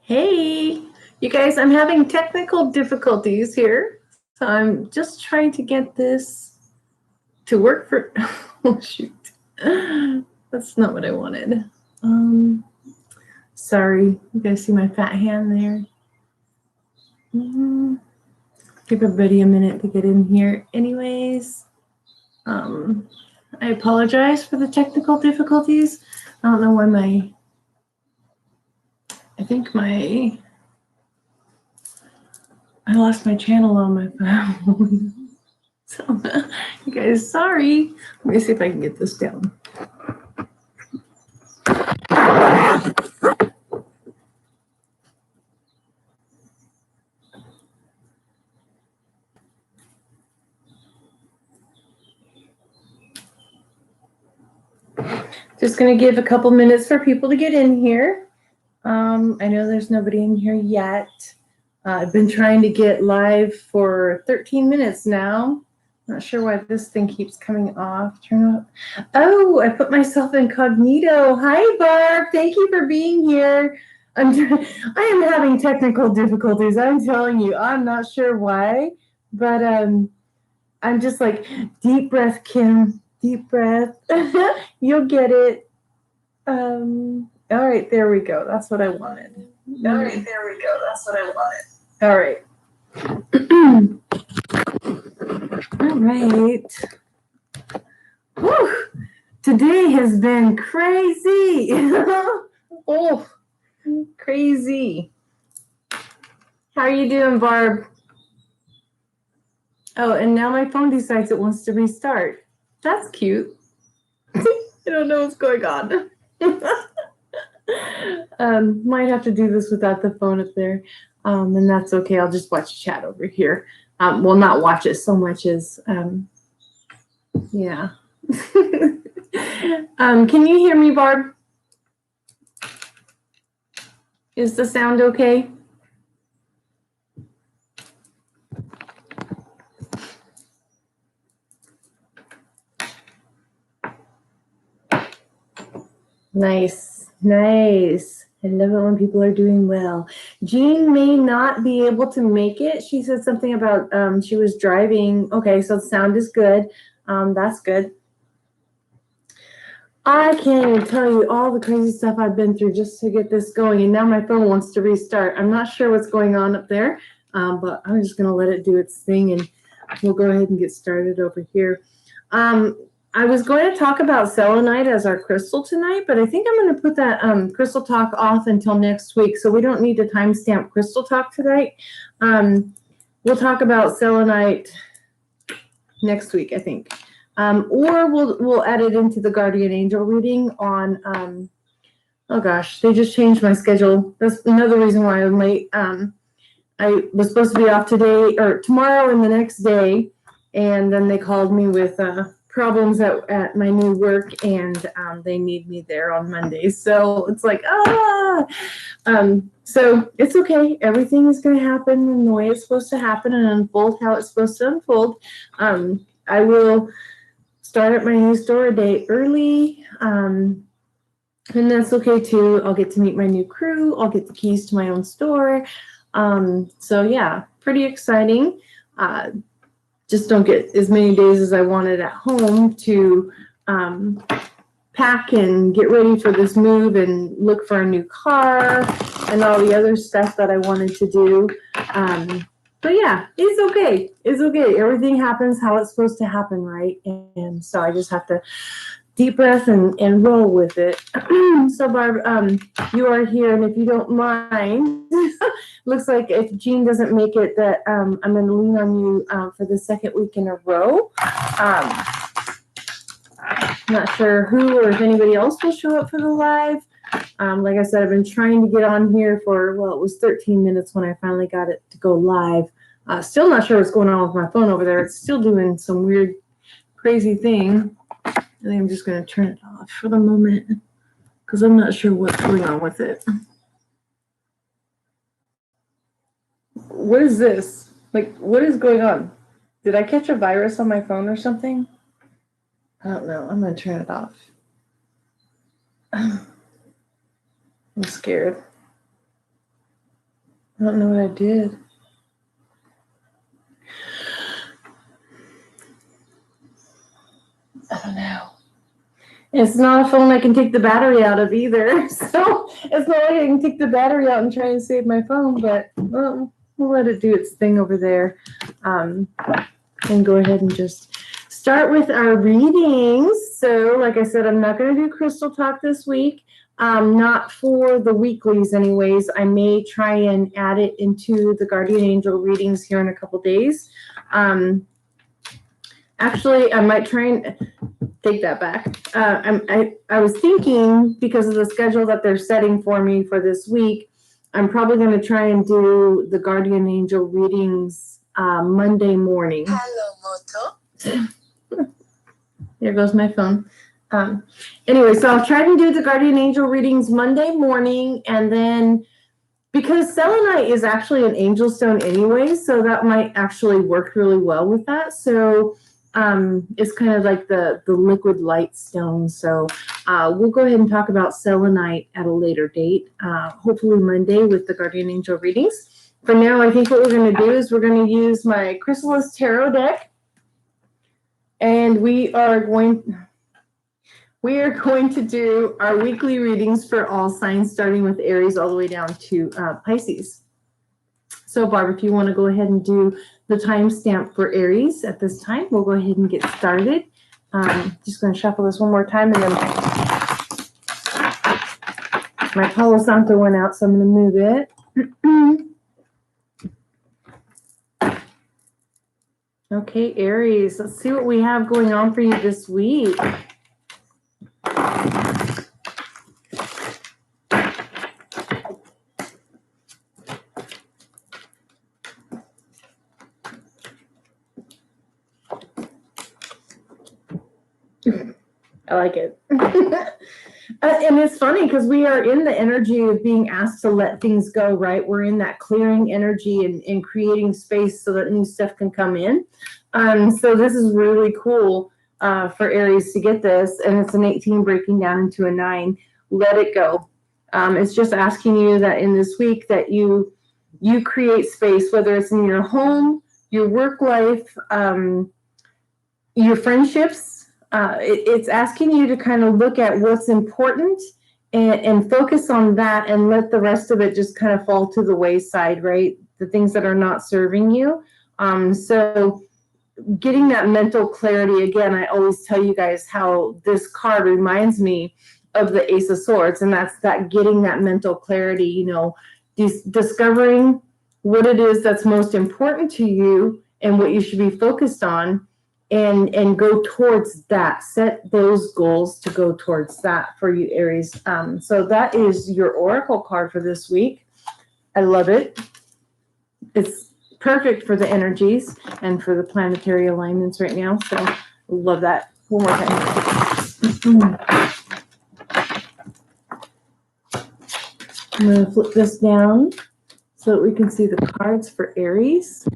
Hey, you guys, I'm having technical difficulties here. So I'm just trying to get this to work for, oh shoot. That's not what I wanted. Sorry, you guys see my fat hand there? Give everybody a minute to get in here. Anyways, I apologize for the technical difficulties. I don't know why I lost my channel on my phone. So, you guys, sorry. Let me see if I can get this down. Just going to give a couple minutes for people to get in here. I know there's nobody in here yet. I've been trying to get live for 13 minutes now. Not sure why this thing keeps coming off. Turn off. Oh, I put myself incognito. Hi, Barb. Thank you for being here. I am having technical difficulties. I'm telling you. I'm not sure why, but I'm just like, deep breath, Kim. Deep breath. You'll get it. All right, there we go. That's what I wanted. All right, there we go. That's what I wanted. All right. All right. Whew. Today has been crazy. Oh, crazy. How are you doing, Barb? Oh, and now my phone decides it wants to restart. That's cute. I don't know what's going on. Might have to do this without the phone up there. And that's okay. I'll just watch chat over here. Well, not watch it so much as, yeah. Can you hear me, Barb? Is the sound okay? Nice, nice. I love it when people are doing well. Jean may not be able to make it. She said something about she was driving. Okay, so the sound is good. That's good. I can't even tell you all the crazy stuff I've been through just to get this going, and now my phone wants to restart. I'm not sure what's going on up there, but I'm just going to let it do its thing, and we'll go ahead and get started over here. I was going to talk about selenite as our crystal tonight, but I think I'm going to put that crystal talk off until next week, so we don't need to timestamp crystal talk tonight. We'll talk about selenite next week, I think. Or we'll add it into the guardian angel reading on, oh gosh, they just changed my schedule. That's another reason why I'm late. I was supposed to be off today or tomorrow and the next day, and then they called me with problems at my new work, and they need me there on Monday. So it's like, so it's okay. Everything is going to happen in the way it's supposed to happen and unfold how it's supposed to unfold. I will start at my new store a day early, and that's okay too. I'll get to meet my new crew. I'll get the keys to my own store. So yeah, pretty exciting. Just don't get as many days as I wanted at home to pack and get ready for this move and look for a new car and all the other stuff that I wanted to do. But yeah, it's okay. It's okay. Everything happens how it's supposed to happen, right? And so I just have to deep breath and roll with it. So Barb, you are here, and if you don't mind, looks like if Jean doesn't make it, that I'm going to lean on you for the second week in a row. Not sure who or if anybody else will show up for the live. Like I said, I've been trying to get on here for, well, it was 13 minutes when I finally got it to go live. Still not sure what's going on with my phone over there. It's still doing some weird, crazy thing. I think I'm just going to turn it off for the moment because I'm not sure what's going on with it. What is this? Like, what is going on? Did I catch a virus on my phone or something? I don't know. I'm going to turn it off. I'm scared. I don't know what I did. I don't know. It's not a phone I can take the battery out of either. So it's not like I can take the battery out and try and save my phone, but we'll let it do its thing over there. And go ahead and just start with our readings. So like I said, I'm not going to do crystal talk this week. Not for the weeklies anyways. I may try and add it into the guardian angel readings here in a couple days. Actually, I might try and take that back. I was thinking, because of the schedule that they're setting for me for this week, I'm probably going to try and do the guardian angel readings Monday morning. Hello, Moto. There goes my phone. Anyway, so I'll try to do the guardian angel readings Monday morning, and then because selenite is actually an angel stone anyway, so that might actually work really well with that. So it's kind of like the liquid light stone. So we'll go ahead and talk about selenite at a later date, hopefully Monday with the guardian angel readings. For now, I think what we're going to do is we're going to use my Chrysalis Tarot deck, and we are going to do our weekly readings for all signs, starting with Aries all the way down to Pisces. So Barb, if you want to go ahead and do the timestamp for Aries at this time, we'll go ahead and get started. Just going to shuffle this one more time, and then my Palo Santo went out, so I'm going to move it. Okay, Aries, let's see what we have going on for you this week. I like it. And it's funny because we are in the energy of being asked to let things go, right? We're in that clearing energy and creating space so that new stuff can come in. So this is really cool for Aries to get this. And it's an 18 breaking down into a 9. Let it go. It's just asking you that in this week that you create space, whether it's in your home, your work life, your friendships. It's asking you to kind of look at what's important and focus on that, and let the rest of it just kind of fall to the wayside, right? The things that are not serving you. So getting that mental clarity, again, I always tell you guys how this card reminds me of the Ace of Swords, and that's that getting that mental clarity, you know, discovering what it is that's most important to you and what you should be focused on. And go towards that. Set those goals to go towards that for you, Aries. So that is your oracle card for this week. I love it. It's perfect for the energies and for the planetary alignments right now. So I love that. One more time. I'm going to flip this down so that we can see the cards for Aries.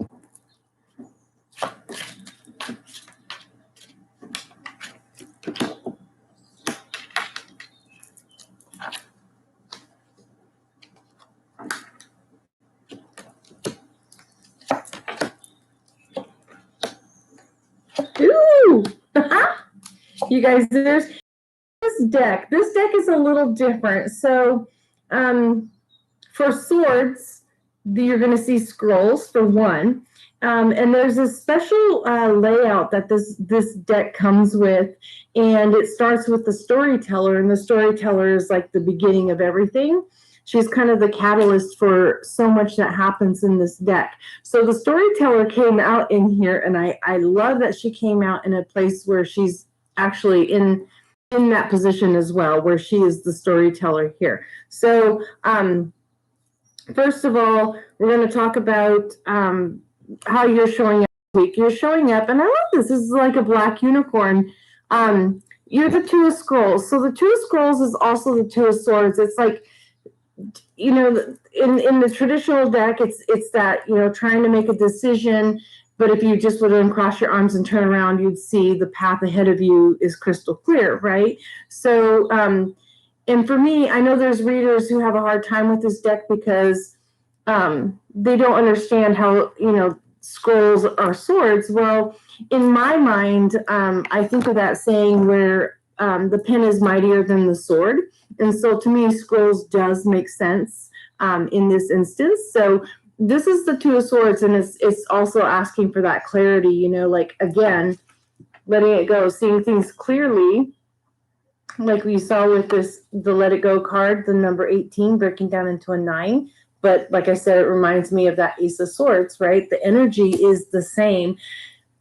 Ooh! You guys, there's this deck. This deck is a little different. So for swords, you're going to see scrolls for one. And there's a special layout that this deck comes with, and it starts with the storyteller, and the storyteller is like the beginning of everything. She's kind of the catalyst for so much that happens in this deck. So the storyteller came out in here, and I love that she came out in a place where she's actually in that position as well, where she is the storyteller here. So first of all, we're going to talk about how you're showing up this week. You're showing up, and I love this. This is like a black unicorn. You're the Two of Scrolls. So the Two of Scrolls is also the Two of Swords. It's like, you know, in the traditional deck, it's that, you know, trying to make a decision. But if you just would uncross your arms and turn around, you'd see the path ahead of you is crystal clear, right? So, and for me, I know there's readers who have a hard time with this deck because they don't understand how, scrolls are swords. Well, in my mind, I think of that saying where the pen is mightier than the sword. And so to me, scrolls does make sense in this instance. So this is the Two of Swords, and it's also asking for that clarity, like, again, letting it go, seeing things clearly, like we saw with the Let It Go card, the number 18 breaking down into a 9. But like I said, it reminds me of that Ace of Swords, right? The energy is the same.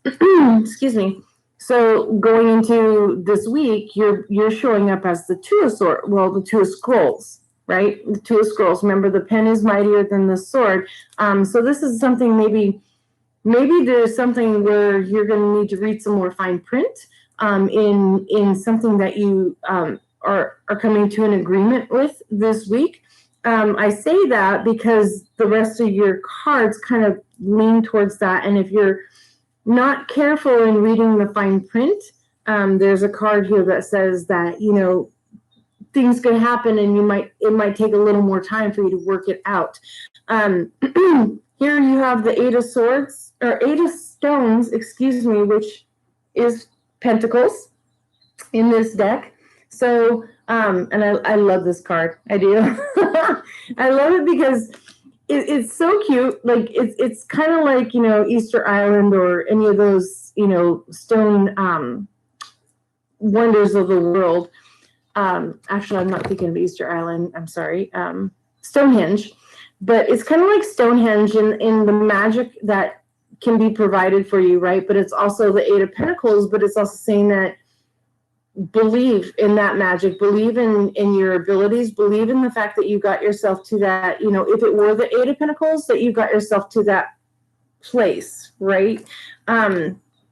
Excuse me. So going into this week, you're showing up as the Two of Swords, well, the Two of Scrolls, right? The Two of Scrolls. Remember, the pen is mightier than the sword. So this is something maybe there's something where you're going to need to read some more fine print in something that you are coming to an agreement with this week. I say that because the rest of your cards kind of lean towards that. And if you're not careful in reading the fine print, there's a card here that says that, things could happen and it might take a little more time for you to work it out. Here you have the Eight of Swords, or Eight of Stones, excuse me, which is Pentacles in this deck. So, and I love this card. I do. I love it because it's so cute. Like it's kind of like, Easter Island or any of those, stone wonders of the world. Actually, I'm not thinking of Easter Island. I'm sorry. Stonehenge. But it's kind of like Stonehenge in the magic that can be provided for you, right? But it's also the Eight of Pentacles, but it's also saying that believe in that magic, believe in your abilities, believe in the fact that you got yourself to that, if it were the Eight of Pentacles, that you got yourself to that place, right?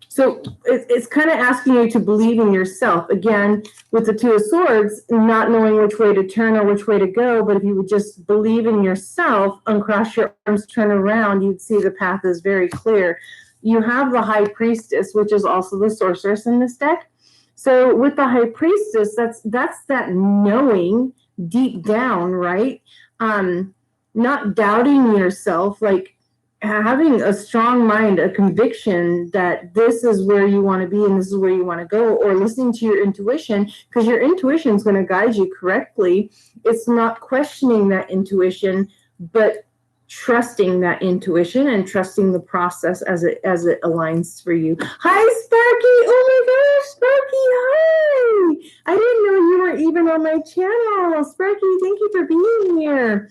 So it's kind of asking you to believe in yourself. Again, with the Two of Swords, not knowing which way to turn or which way to go, but if you would just believe in yourself, uncross your arms, turn around, you'd see the path is very clear. You have the High Priestess, which is also the Sorceress in this deck. So with the High Priestess, that's that knowing deep down, right? Not doubting yourself, like having a strong mind, a conviction that this is where you want to be and this is where you want to go, or listening to your intuition, because your intuition is going to guide you correctly. It's not questioning that intuition, but trusting that intuition and trusting the process as it aligns for you. Hi, Sparky. Oh my gosh, Sparky, hi. I didn't know you were even on my channel. Sparky, thank you for being here.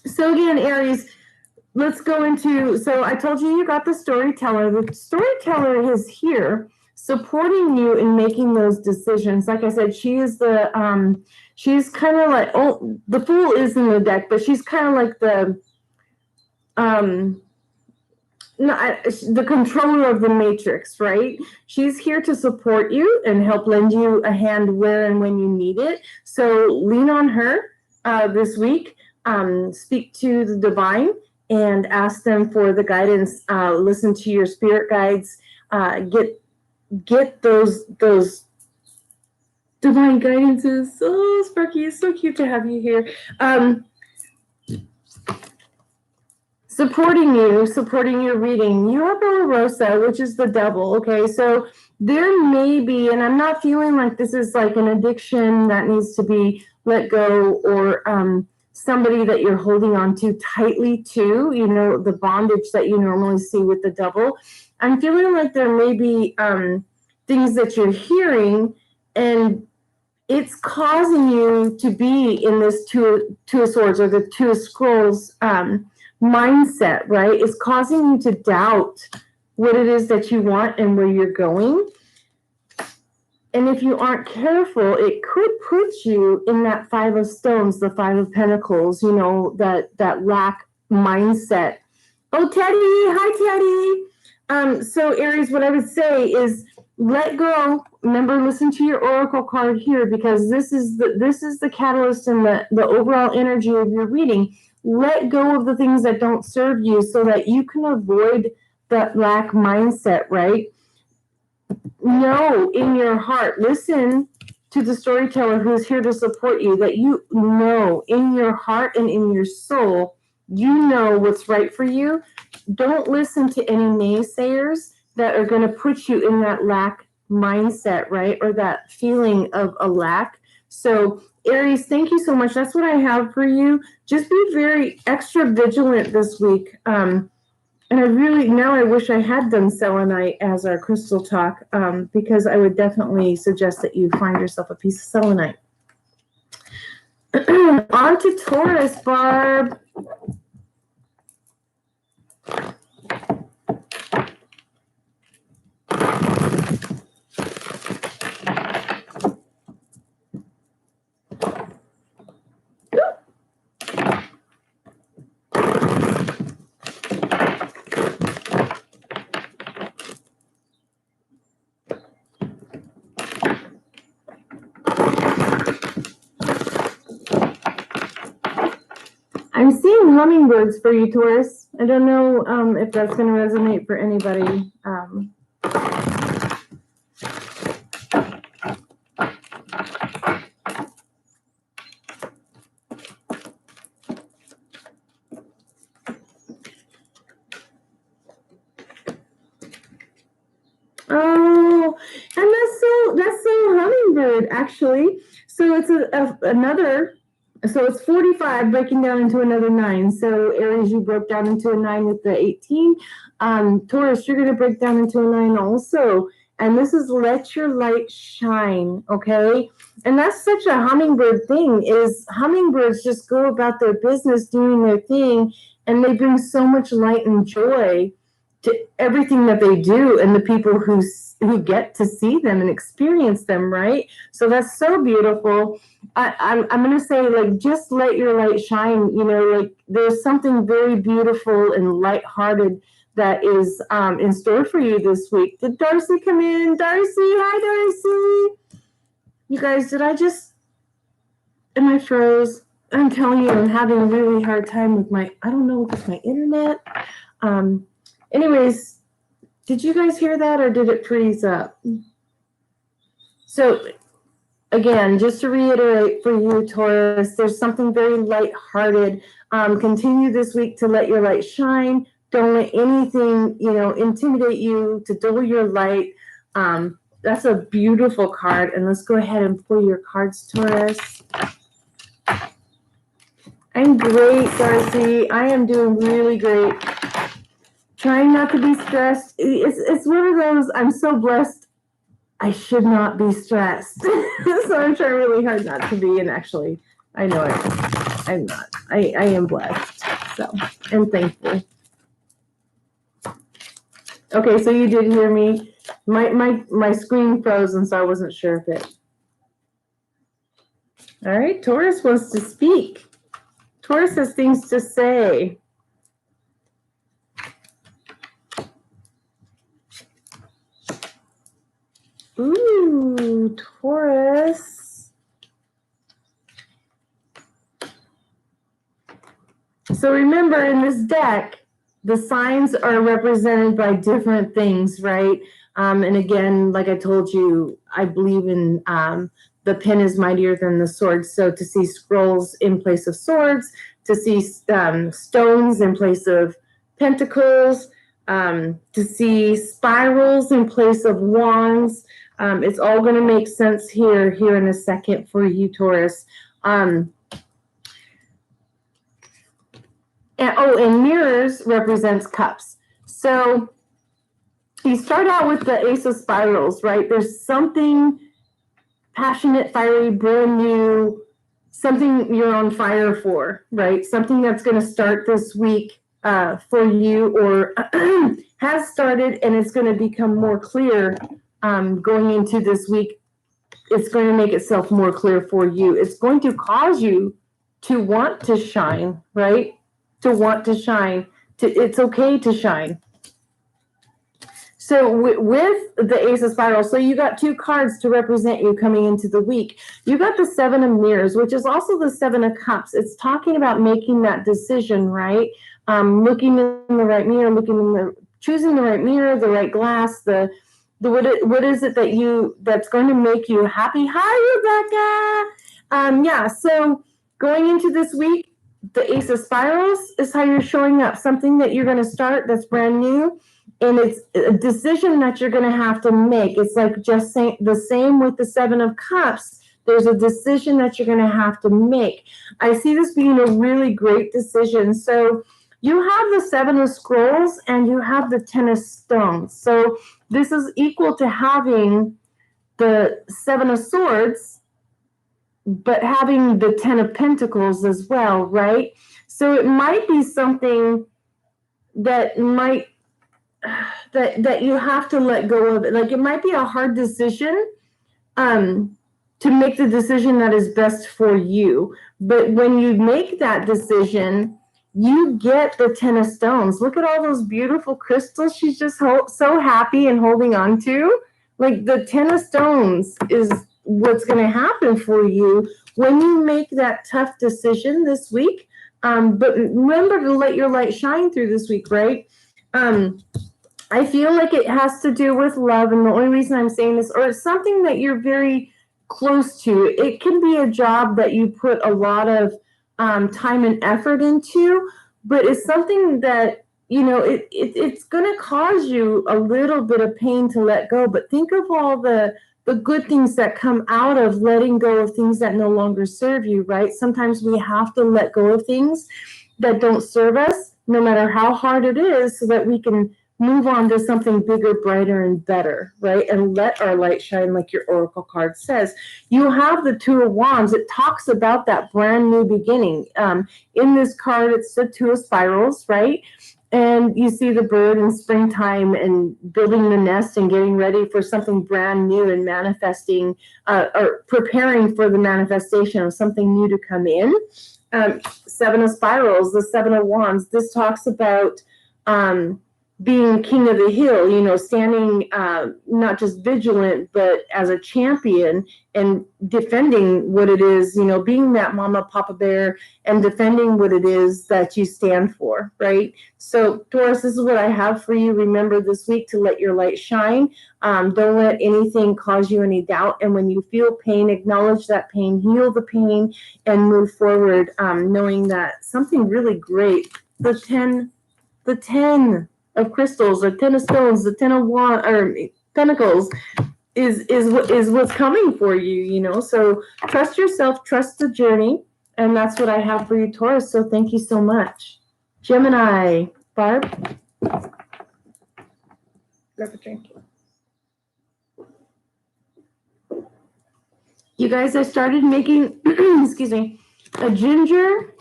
So again, Aries, let's go into, so I told you got the storyteller. The storyteller is here supporting you in making those decisions. Like I said, she is the, she's kind of like, the Fool is in the deck, but she's kind of like the controller of the matrix, right? She's here to support you and help lend you a hand where and when you need it. So lean on her this week. Speak to the divine and ask them for the guidance. Listen to your spirit guides. Get those divine guidances. Oh, Sparky, it's so cute to have you here. Supporting your reading. You have a Rosa, which is the Devil. Okay, so there may be, and I'm not feeling like this is like an addiction that needs to be let go, or somebody that you're holding on to tightly to, the bondage that you normally see with the Devil. I'm feeling like there may be things that you're hearing, and it's causing you to be in this Two of Swords or the Two of Scrolls mindset, right? It's causing you to doubt what it is that you want and where you're going. And if you aren't careful, it could put you in that Five of Stones, the Five of Pentacles, that lack mindset. Oh, Teddy. Hi, Teddy. So Aries, what I would say is let go. Remember, listen to your Oracle card here, because this is the catalyst and the overall energy of your reading. Let go of the things that don't serve you so that you can avoid that lack mindset, right? Know in your heart, listen to the storyteller who's here to support you, that you know in your heart and in your soul you know what's right for you. Don't listen to any naysayers that are going to put you in that lack mindset, right? Or that feeling of a lack. So Aries, thank you so much. That's what I have for you. Just be very extra vigilant this week. And I wish I had done selenite as our crystal talk, because I would definitely suggest that you find yourself a piece of selenite. On to Taurus, Barb. I'm seeing hummingbirds for you, Taurus. I don't know if that's going to resonate for anybody. Oh, and that's so hummingbird, actually. So it's another. So it's 45 breaking down into another 9. So Aries, you broke down into a 9 with the 18. Taurus, you're going to break down into a 9 also. And this is let your light shine, okay? And that's such a hummingbird thing, is hummingbirds just go about their business doing their thing, and they bring so much light and joy to everything that they do and the people who get to see them and experience them, right? So that's so beautiful. I'm going to say, like, just let your light shine. You know, like, there's something very beautiful and lighthearted that is in store for you this week. Did Darcy come in? Darcy, hi, Darcy. You guys, am I froze? I'm telling you, I'm having a really hard time with I don't know if it's my internet. Anyways, did you guys hear that, or did it freeze up? So, again, just to reiterate for you, Taurus, there's something very lighthearted. Continue this week to let your light shine. Don't let anything, intimidate you, to dull your light. That's a beautiful card. And let's go ahead and pull your cards, Taurus. I'm great, Darcy. I am doing really great. Trying not to be stressed. It's one of those, I'm so blessed, I should not be stressed. So I'm trying really hard not to be, and actually, I know I'm not. I am blessed, so I'm thankful. Okay, so you did hear me. My screen froze, and so I wasn't sure if it. All right, Taurus wants to speak. Taurus has things to say. Ooh, Taurus. So remember, in this deck, the signs are represented by different things, right? And again, like I told you, I believe in the pen is mightier than the sword. So to see scrolls in place of swords, to see stones in place of pentacles, to see spirals in place of wands. It's all going to make sense here in a second for you, Taurus. And mirrors represents cups. So you start out with the Ace of Spirals, right? There's something passionate, fiery, brand new, something you're on fire for, right? Something that's going to start this week for you, or has started, and it's going to become more clear going into this week. It's going to make itself more clear for you. It's going to cause you to want to shine, right? To want to shine. It's okay to shine. So with the Ace of Spirals, so you got 2 cards to represent you coming into the week. You got the 7 of Mirrors, which is also the 7 of Cups. It's talking about making that decision, right? Looking in the right mirror, choosing the right mirror, the right glass, what is it that's going to make you happy? Hi, Rebecca. So going into this week, the Ace of Spirals is how you're showing up, something that you're going to start that's brand new, and it's a decision that you're going to have to make. It's like just saying the same with the Seven of Cups. There's a decision that you're going to have to make. I see this being a really great decision. So you have the Seven of Scrolls and you have the Ten of Stones. So this is equal to having the Seven of Swords, but having the Ten of Pentacles as well, right? So it might be something that might that you have to let go of it. Like it might be a hard decision to make the decision that is best for you. But when you make that decision, you get the Ten of Stones. Look at all those beautiful crystals she's just so happy and holding on to. Like the Ten of Stones is what's going to happen for you when you make that tough decision this week. But remember to let your light shine through this week, right? I feel like it has to do with love, and the only reason I'm saying this, or it's something that you're very close to. It can be a job that you put a lot of time and effort into, but it's something that, you know, it's going to cause you a little bit of pain to let go. But think of all the good things that come out of letting go of things that no longer serve you, right? Sometimes we have to let go of things that don't serve us, no matter how hard it is, so that we can move on to something bigger, brighter, and better, right? And let our light shine, like your Oracle card says. You have the Two of Wands. It talks about that brand new beginning. In this card, it's the Two of Spirals, right? And you see the bird in springtime and building the nest and getting ready for something brand new and manifesting or preparing for the manifestation of something new to come in. Seven of Spirals, the Seven of Wands. This talks about being king of the hill, you know, standing not just vigilant, but as a champion and defending what it is, you know, being that mama, papa bear and defending what it is that you stand for, right? So, Taurus, this is what I have for you. Remember this week to let your light shine. Don't let anything cause you any doubt. And when you feel pain, acknowledge that pain, heal the pain, and move forward, knowing that something really great, the 10 of crystals, the Ten of Stones, the Ten of Pentacles is what's coming for you, you know. So trust yourself, trust the journey, and that's what I have for you, Taurus. So thank you so much. Gemini, Barb. Grab a drink. You guys, I started making, excuse me, a ginger,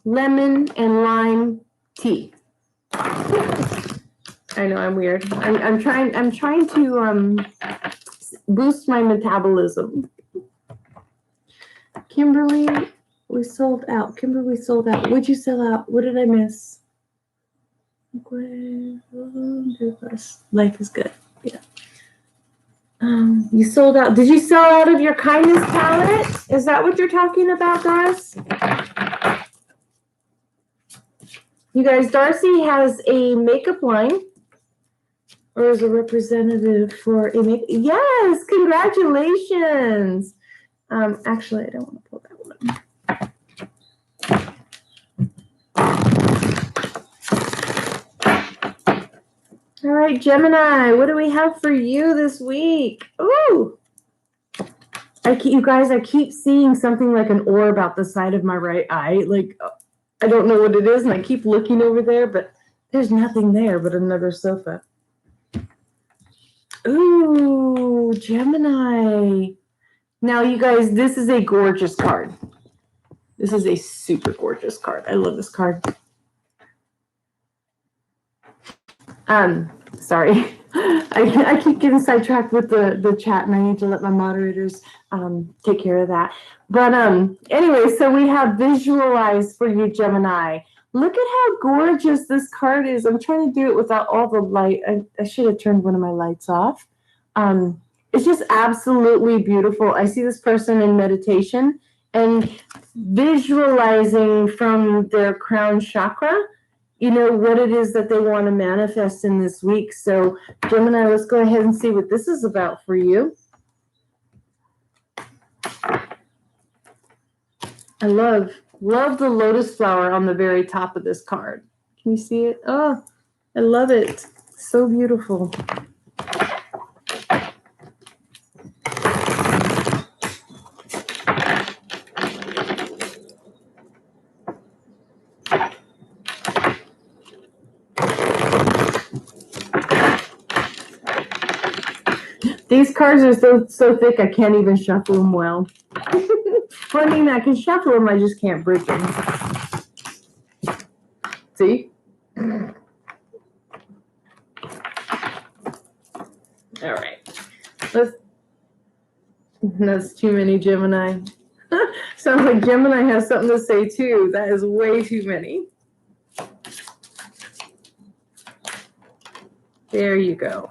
lemon, and lime tea. I know I'm weird. I'm trying to boost my metabolism. Kimberly, we sold out. Kimberly sold out. What'd you sell out? What did I miss? Life is good. Yeah. You sold out. Did you sell out of your kindness palette? Is that what you're talking about, guys? You guys, Darcy has a makeup line. Or as a representative for a makeup. Yes, congratulations. Actually, I don't want to pull that one. All right, Gemini, what do we have for you this week? Ooh. You guys, I keep seeing something like an orb out the side of my right eye. Like, I don't know what it is, and I keep looking over there, but there's nothing there but another sofa. Ooh, Gemini. Now, you guys, this is a gorgeous card. This is a super gorgeous card. I love this card. Sorry. I keep getting sidetracked with the chat, and I need to let my moderators take care of that. But anyway, so we have visualize for you, Gemini. Look at how gorgeous this card is. I'm trying to do it without all the light. I should have turned one of my lights off. It's just absolutely beautiful. I see this person in meditation and visualizing from their crown chakra, you know, what it is that they want to manifest in this week. So, Gemini, let's go ahead and see what this is about for you. I love Love the lotus flower on the very top of this card. Can you see it? Oh, I love it. So beautiful. These cards are so thick I can't even shuffle them well. Well, I mean, I can shuffle them, I just can't break them. See? All right. That's too many Gemini. Sounds like Gemini has something to say too. That is way too many. There you go.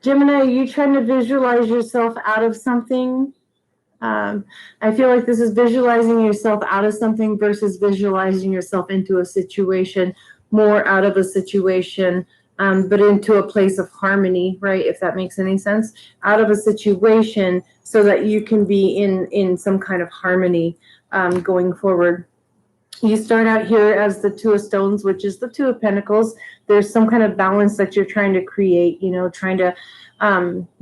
Gemini, are you trying to visualize yourself out of something? I feel like this is visualizing yourself out of something versus visualizing yourself into a situation, more out of a situation, but into a place of harmony, right? If that makes any sense. Out of a situation so that you can be in some kind of harmony going forward. You start out here as the Two of Stones, which is the Two of Pentacles. There's some kind of balance that you're trying to create, you know, trying to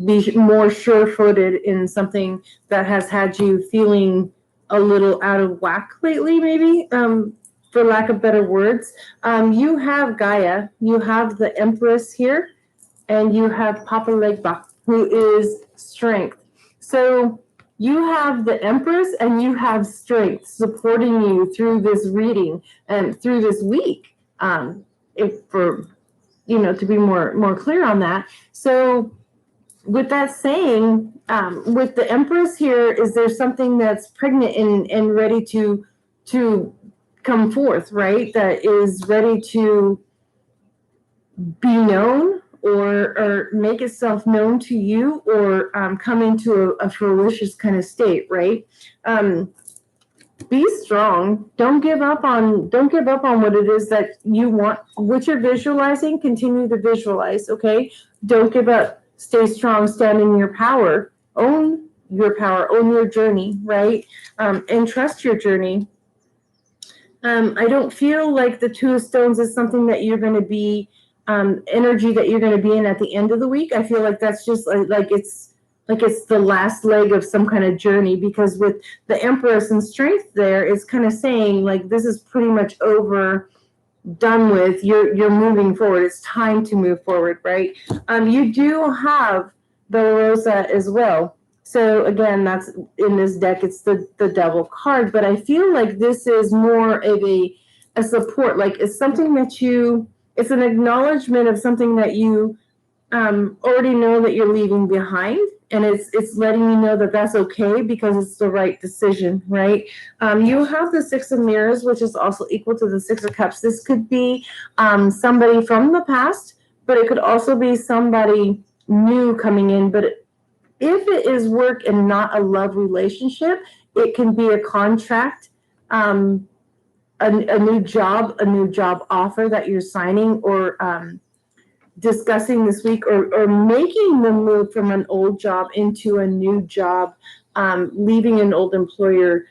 be more sure-footed in something that has had you feeling a little out of whack lately, maybe, for lack of better words. You have Gaia, you have the Empress here, and you have Papa Legba, who is strength. So you have the Empress and you have strength supporting you through this reading and through this week. For, you know, to be more clear on that. So with that saying, with the Empress here, is there something that's pregnant and ready to come forth, right? That is ready to be known or make itself known to you, or come into a ferocious kind of state, right? Be strong. Don't give up on what it is that you want, what you're visualizing. Continue to visualize, okay? Don't give up. Stay strong, stand in your power, own your power, own your journey, right? And trust your journey. I don't feel like the Two of Stones is something that you're going to be, energy that you're going to be in at the end of the week. I feel like that's just like it's the last leg of some kind of journey, because with the Empress and strength there, it's kind of saying like this is pretty much over, done with. You're moving forward. It's time to move forward, right? You do have the Rosa as well. So again, that's in this deck, it's the Devil card, but I feel like this is more of a support, like it's something that it's an acknowledgement of something that you already know that you're leaving behind, and it's letting you know that that's okay because it's the right decision, right? You have the Six of Mirrors, which is also equal to the Six of Cups. This could be somebody from the past, but it could also be somebody new coming in. But if it is work and not a love relationship, it can be a contract, a new job offer that you're signing, or discussing this week, or making the move from an old job into a new job, leaving an old employer,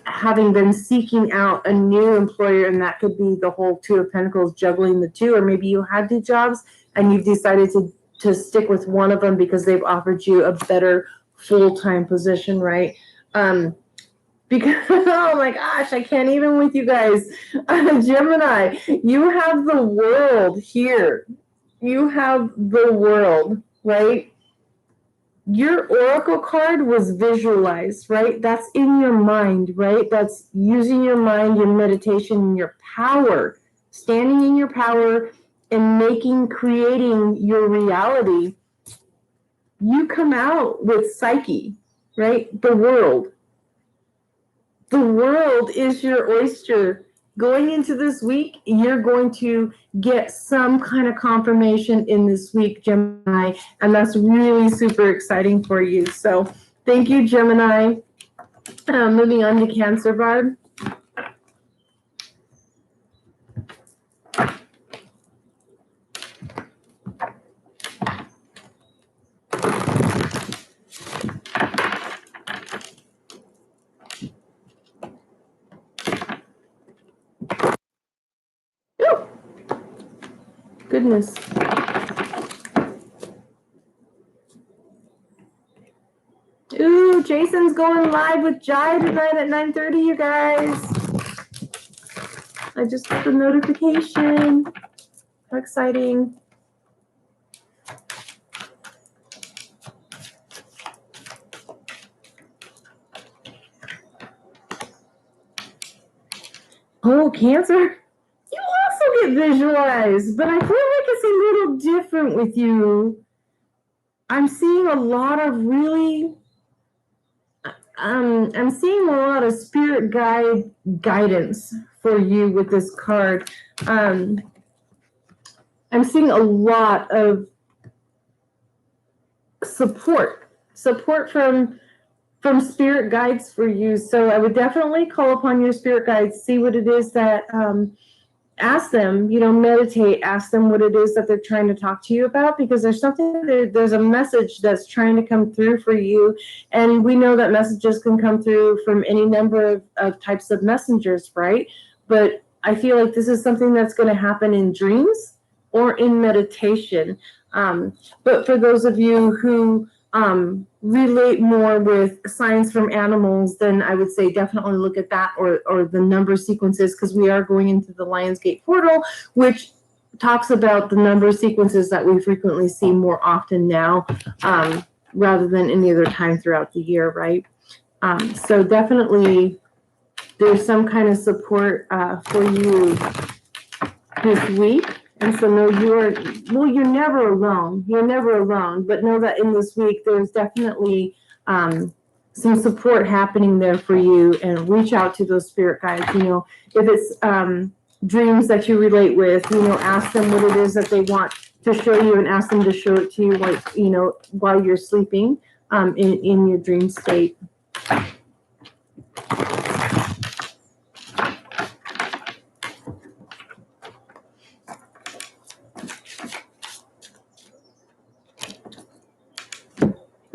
having been seeking out a new employer, and that could be the whole Two of Pentacles, juggling the two, or maybe you had two jobs and you've decided to stick with one of them because they've offered you a better full-time position, right? Because, oh my gosh, I can't even with you guys. Gemini, you have the World here. You have the World, right? Your Oracle card was visualized, right? That's in your mind, right? That's using your mind, your meditation, your power, standing in your power and creating your reality. You come out with Psyche, right? The World. The World is your oyster. Going into this week, you're going to get some kind of confirmation in this week, Gemini, and that's really super exciting for you. So thank you, Gemini. Moving on to Cancer, Barb. Ooh, goodness. Ooh, Jason's going live with Jai tonight at 9:30, you guys. I just got the notification. How exciting. Oh, Cancer. You also get visualized, but I feel like it's a little different with you. I'm seeing a lot of really, I'm seeing a lot of spirit guidance for you with this card. I'm seeing a lot of support from spirit guides for you. So I would definitely call upon your spirit guides, see what it is that, ask them, meditate, ask them what it is that they're trying to talk to you about, because there's there's a message that's trying to come through for you. And we know that messages can come through from any number of types of messengers, right? But I feel like this is something that's going to happen in dreams or in meditation. But for those of you who relate more with signs from animals, then I would say definitely look at that, or the number sequences, because we are going into the Lionsgate portal, which talks about the number sequences that we frequently see more often now, rather than any other time throughout the year, right? So definitely there's some kind of support for you this week. And so know you're never alone. You're never alone. But know that in this week, there's definitely some support happening there for you. And reach out to those spirit guides. If it's dreams that you relate with, ask them what it is that they want to show you, and ask them to show it to you, while you're sleeping in your dream state.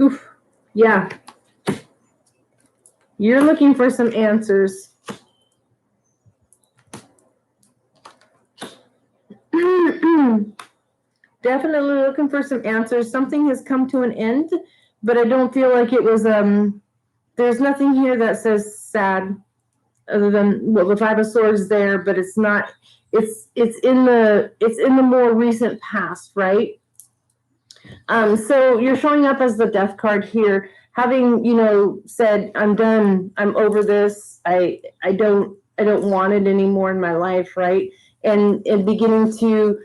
Oof. Yeah. You're looking for some answers. Definitely looking for some answers. Something has come to an end, but I don't feel like it was, there's nothing here that says sad, other than, well, the Five of Swords there, but it's not, it's in the more recent past, right? So you're showing up as the Death card here, having, said, I'm done, I'm over this, I don't want it anymore in my life, right? And beginning to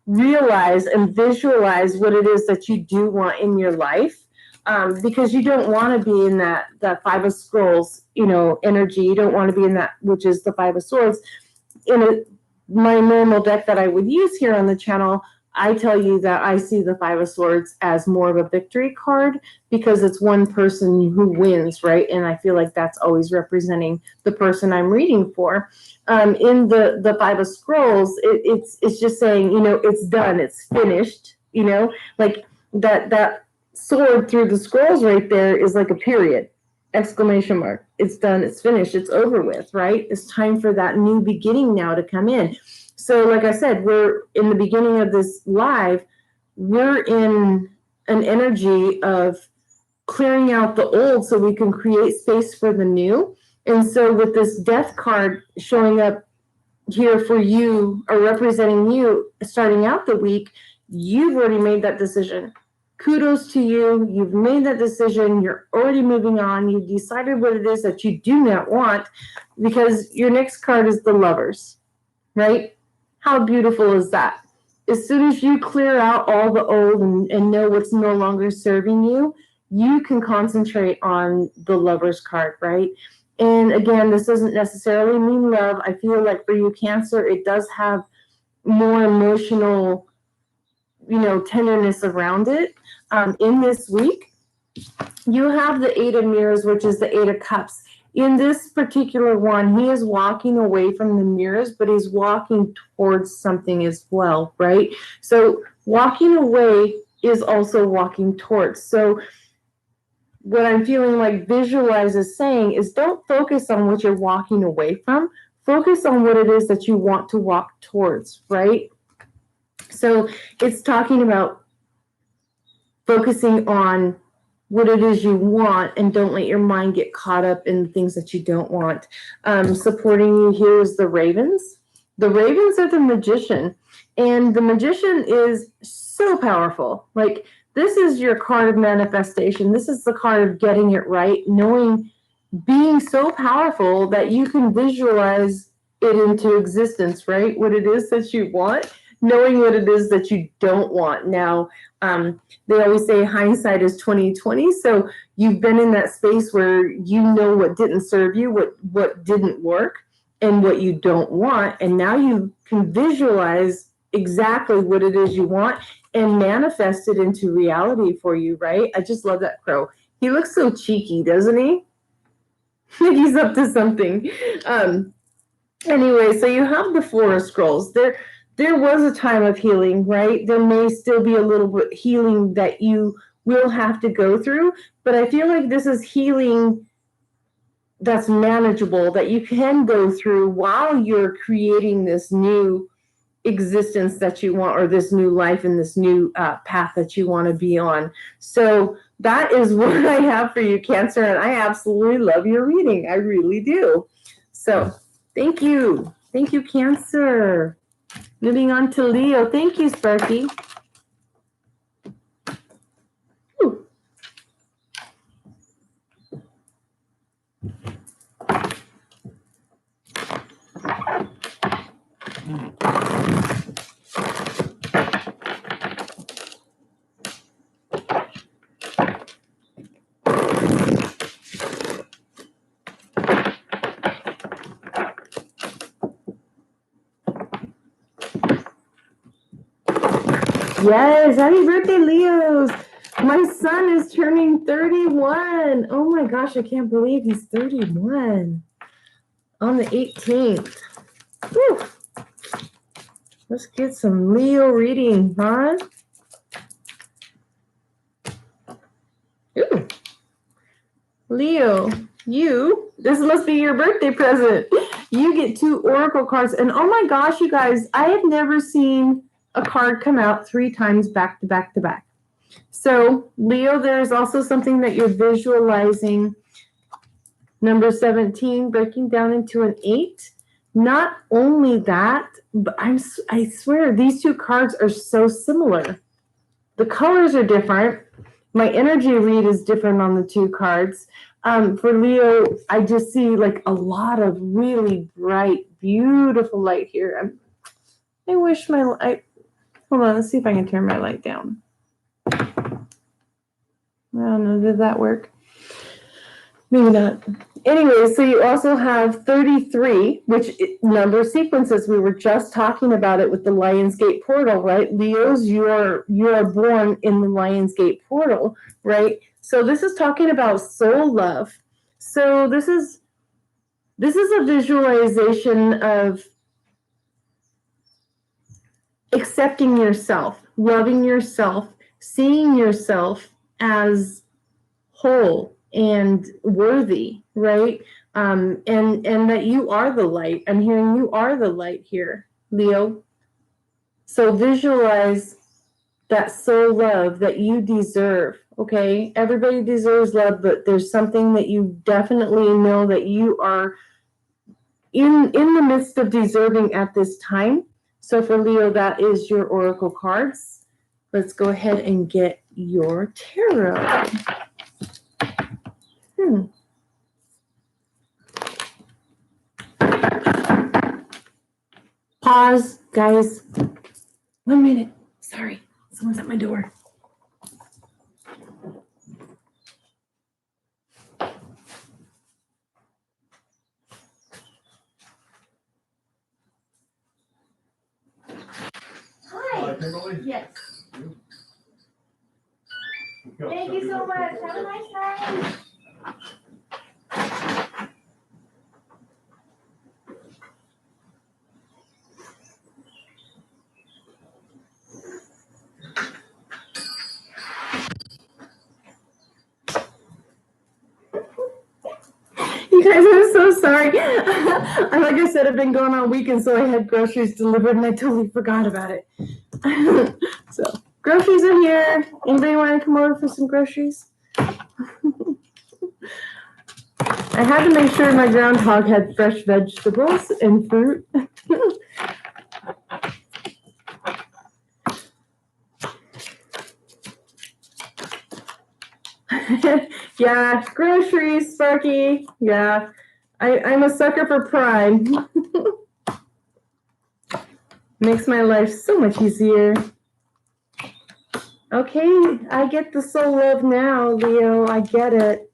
realize and visualize what it is that you do want in your life, because you don't want to be in that Five of Scrolls, energy. You don't want to be in that, which is the Five of Swords. In my normal deck that I would use here on the channel, I tell you that I see the Five of Swords as more of a victory card, because it's one person who wins, right? And I feel like that's always representing the person I'm reading for. In the Five of Scrolls, it's just saying, it's done, it's finished, like that sword through the scrolls right there is like a period, exclamation mark. It's done, it's finished, it's over with, right? It's time for that new beginning now to come in. So like I said, we're in the beginning of this live, we're in an energy of clearing out the old so we can create space for the new. And so with this Death card showing up here for you, or representing you starting out the week, you've already made that decision. Kudos to you. You've made that decision. You're already moving on. You've decided what it is that you do not want, because your next card is the Lovers, right? How beautiful is that? As soon as you clear out all the old and know what's no longer serving you, you can concentrate on the Lovers card, right? And again, this doesn't necessarily mean love. I feel like for you, Cancer, it does have more emotional, tenderness around it. In this week, you have the Eight of Mirrors, which is the Eight of Cups. in this particular one, he is walking away from the mirrors, but he's walking towards something as well, right? So walking away is also walking towards. So what I'm feeling like Visualize is saying is don't focus on what you're walking away from. Focus on what it is that you want to walk towards, right? So it's talking about focusing on what it is you want and don't let your mind get caught up in things that you don't want. Supporting you here is the Ravens. The Ravens are the Magician, and the Magician is so powerful. Like, this is your card of manifestation. This is the card of getting it right, knowing, being so powerful that you can visualize it into existence, right? What it is that you want, knowing what it is that you don't want. Now, they always say hindsight is 20/20. So you've been in that space where you know what didn't serve you, what didn't work, and what you don't want. And now you can visualize exactly what it is you want and manifest it into reality for you, right? I just love that crow. He looks so cheeky, doesn't he? Like he's up to something. Anyway, so you have the Four of Scrolls. There was a time of healing, right? There may still be a little bit healing that you will have to go through, but I feel like this is healing that's manageable, that you can go through while you're creating this new existence that you want, or this new life and this new path that you want to be on. So that is what I have for you, Cancer, and I absolutely love your reading. I really do. So thank you. Thank you, Cancer. Moving on to Leo. Thank you, Sparky. Ooh. Yes, happy birthday, Leos. My son is turning 31. Oh my gosh, I can't believe he's 31 on the 18th. Whew. Let's get some Leo reading, huh? Ooh. Leo, this must be your birthday present. You get 2 Oracle cards. And oh my gosh, you guys, I have never seen a card come out 3 times back to back to back. So, Leo, there's also something that you're visualizing. Number 17, breaking down into an 8. Not only that, but I swear, these 2 cards are so similar. The colors are different. My energy read is different on the 2 cards. For Leo, I just see like a lot of really bright, beautiful light here. I wish my light, hold on, let's see if I can turn my light down. I don't know, did that work? Maybe not. Anyway, so you also have 33, which number sequences. We were just talking about it with the Lionsgate portal, right? Leos, you are born in the Lionsgate portal, right? So this is talking about soul love. So this is a visualization of accepting yourself, loving yourself, seeing yourself as whole and worthy, right? And that you are the light. I'm hearing you are the light here, Leo. So visualize that soul love that you deserve, okay? Everybody deserves love, but there's something that you definitely know that you are in the midst of deserving at this time. So for Leo, that is your oracle cards. Let's go ahead and get your tarot. Pause, guys. 1 minute. Sorry, someone's at my door. Hi. Kimberly? Yes. Thank you so much. Have a nice night. You guys, I'm so sorry. Like I said, I've been going on weekends, so I had groceries delivered and I totally forgot about it. So, groceries are here. Anybody want to come over for some groceries? I had to make sure my groundhog had fresh vegetables and fruit. Yeah, groceries, Sparky. Yeah, I'm a sucker for Prime. Makes my life so much easier. Okay, I get the soul love now, Leo. I get it.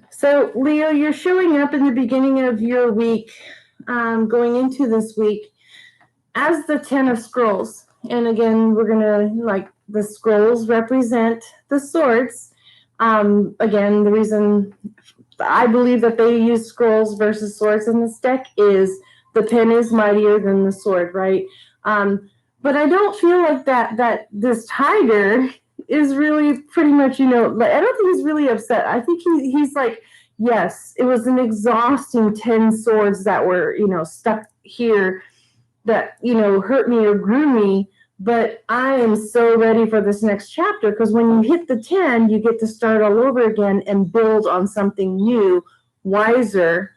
So, Leo, you're showing up in the beginning of your week, going into this week, as the 10 of Scrolls. And again, we're going to, the scrolls represent the swords. Again, the reason I believe that they use scrolls versus swords in this deck is the pen is mightier than the sword, right? But I don't feel like that this tiger is really pretty much, I don't think he's really upset. I think he's like, yes, it was an exhausting 10 swords that were, stuck here that, hurt me or grew me. But I am so ready for this next chapter, because when you hit the 10, you get to start all over again and build on something new, wiser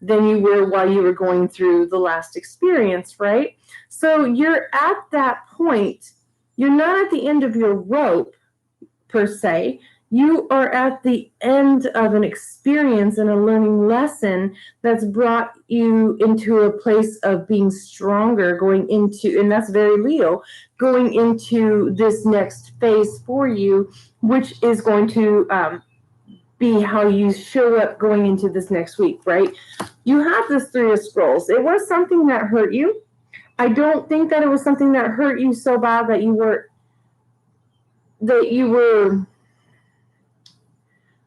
than you were while you were going through the last experience, right? So you're at that point. You're not at the end of your rope, per se. You are at the end of an experience and a learning lesson that's brought you into a place of being stronger, going into, and that's very Leo, going into this next phase for you, which is going to be how you show up going into this next week, right? You have this 3 of Scrolls. It was something that hurt you. I don't think that it was something that hurt you so bad that you were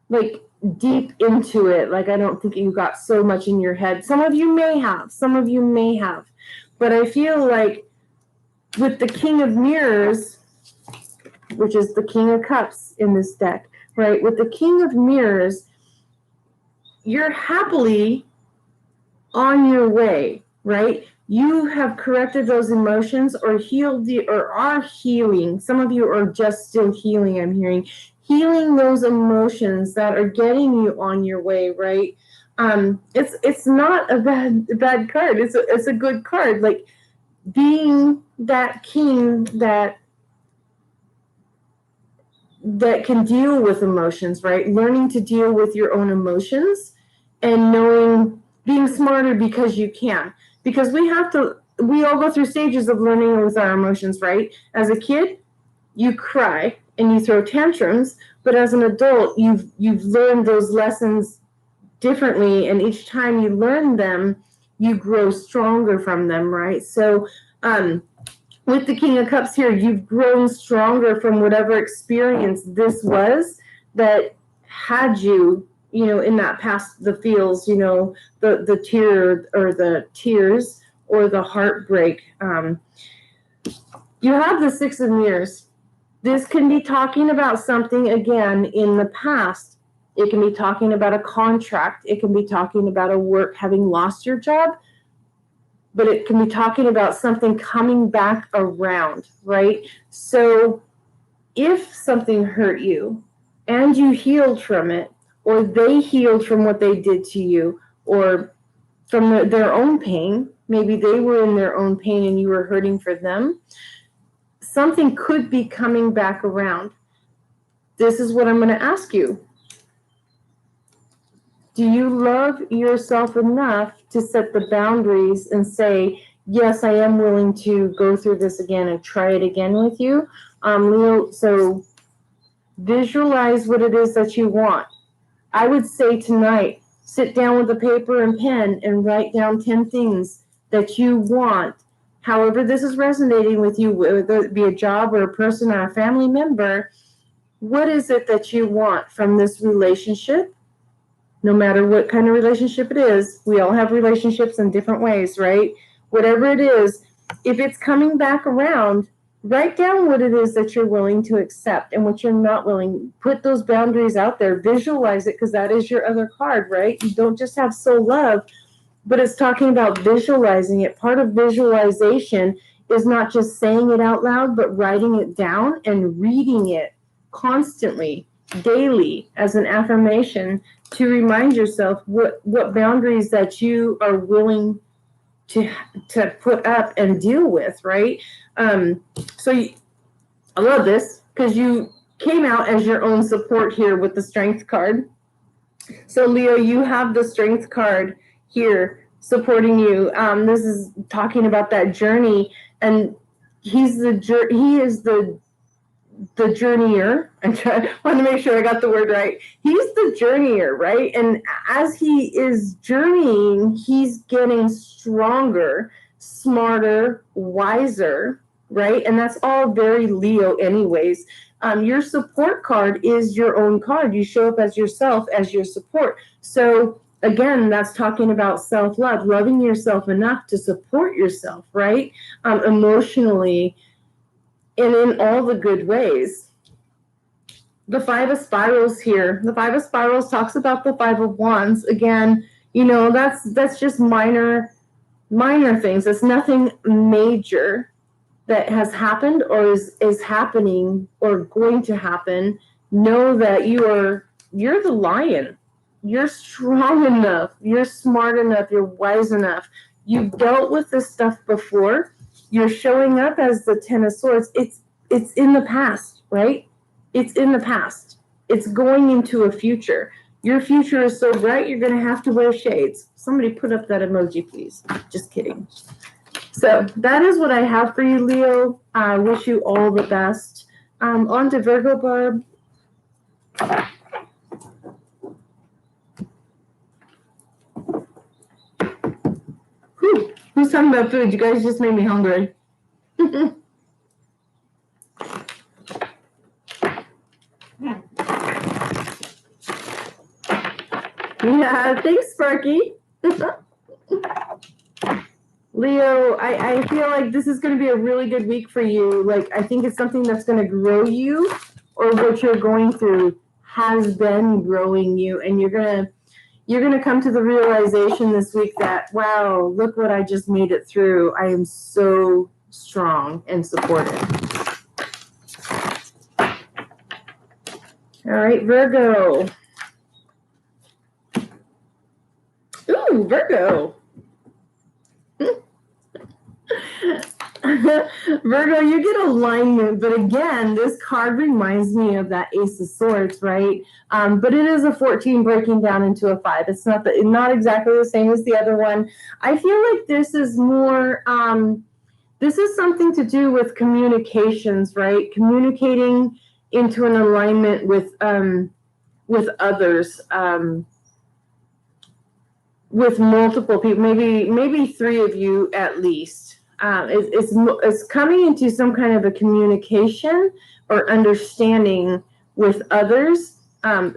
like deep into it. Like, I don't think you got so much in your head. Some of you may have, but I feel like with the King of Mirrors, which is the King of Cups in this deck, right? With the King of Mirrors, you're happily on your way, right? You have corrected those emotions or healed or are healing. Some of you are just still healing, I'm hearing. Healing those emotions that are getting you on your way, right? It's not a bad card. It's a good card. Like, being that king that can deal with emotions, right? Learning to deal with your own emotions and being smarter because you can. Because we all go through stages of learning with our emotions, right? As a kid, you cry and you throw tantrums, but as an adult, you've learned those lessons differently, and each time you learn them, you grow stronger from them, right? So with the King of Cups here, you've grown stronger from whatever experience this was that had you, in that past, the feels, the tear or the tears or the heartbreak. You have the 6 of Mirrors. This can be talking about something, again, in the past. It can be talking about a contract. It can be talking about a work, having lost your job. But it can be talking about something coming back around, right? So if something hurt you and you healed from it, or they healed from what they did to you, or from their own pain, maybe they were in their own pain and you were hurting for them, something could be coming back around. This is what I'm going to ask you. Do you love yourself enough to set the boundaries and say, yes, I am willing to go through this again and try it again with you? Leo, so visualize what it is that you want. I would say tonight, sit down with a paper and pen and write down 10 things that you want. However this is resonating with you, whether it be a job or a person or a family member, what is it that you want from this relationship? No matter what kind of relationship it is, we all have relationships in different ways, right? Whatever it is, if it's coming back around, write down what it is that you're willing to accept and what you're not willing. Put those boundaries out there. Visualize it, because that is your other card, right? You don't just have soul love, but it's talking about visualizing it. Part of visualization is not just saying it out loud, but writing it down and reading it constantly, daily, as an affirmation to remind yourself what boundaries that you are willing to put up and deal with, right? So I love this because you came out as your own support here with the Strength card. So Leo, you have the Strength card here supporting you. This is talking about that journey, and he is the journeyer. Want to make sure I got the word right. He's the journeyer, right? And as he is journeying, he's getting stronger, smarter, wiser, right? And that's all very Leo anyways. Your support card is your own card. You show up as yourself, as your support. So again, that's talking about self-love, loving yourself enough to support yourself, right? Emotionally, and in all the good ways. The Five of Spirals here. The Five of Spirals talks about the Five of Wands. Again, you know, that's just minor things. It's nothing major that has happened or is happening or going to happen. Know that you're the lion. You're strong enough. You're smart enough. You're wise enough. You've dealt with this stuff before. You're showing up as the Ten of Swords. It's in the past, right? It's in the past. It's going into a future. Your future is so bright, you're going to have to wear shades. Somebody put up that emoji, please. Just kidding. So that is what I have for you, Leo. I wish you all the best. On to Virgo, Barb. Whew. Who's talking about food? You guys just made me hungry. Yeah, thanks, Sparky. Leo, I feel like this is going to be a really good week for you. Like, I think it's something that's going to grow you, or what you're going through has been growing you, and you're gonna come to the realization this week that, wow, look what I just made it through. I am so strong and supported. All right, Virgo. Ooh, Virgo. Virgo, you get alignment, but again, this card reminds me of that Ace of Swords, right? But it is a 14 breaking down into a 5. It's not exactly the same as the other one. I feel like this is more, this is something to do with communications, right? Communicating into an alignment with others, with multiple people, maybe 3 of you at least. It's coming into some kind of a communication or understanding with others,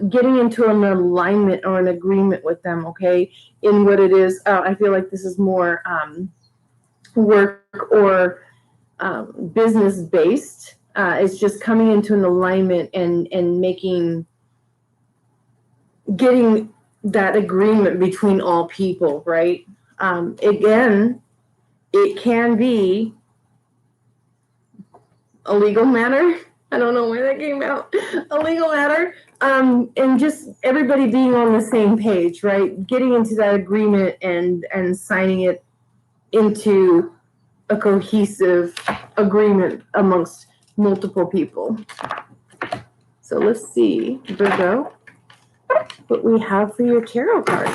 getting into an alignment or an agreement with them, okay, in what it is. I feel like this is more work or business-based. It's just coming into an alignment and getting that agreement between all people, right? Again, it can be a legal matter. I don't know where that came out. A legal matter. And just everybody being on the same page, right? Getting into that agreement and signing it into a cohesive agreement amongst multiple people. So let's see, Virgo, what we have for your tarot cards.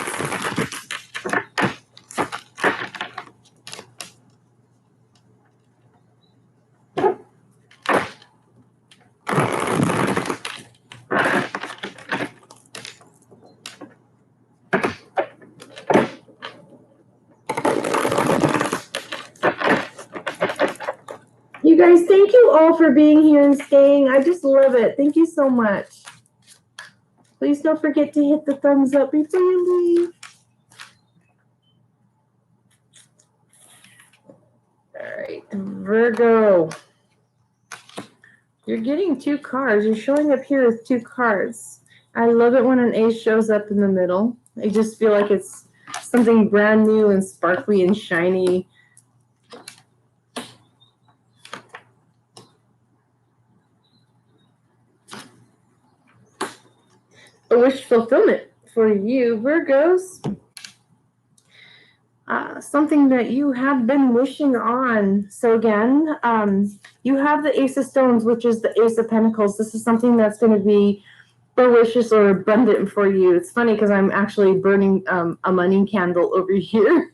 You guys, thank you all for being here and staying. I just love it. Thank you so much. Please don't forget to hit the thumbs up before you leave. All right. right, Virgo. You're getting 2 cards. You're showing up here with 2 cards. I love it when an ace shows up in the middle. I just feel like it's something brand new and sparkly and shiny. A wish fulfillment for you, Virgos. Something that you have been wishing on. So again, you have the Ace of Stones, which is the Ace of Pentacles. This is something that's going to be delicious or abundant for you. It's funny because I'm actually burning a money candle over here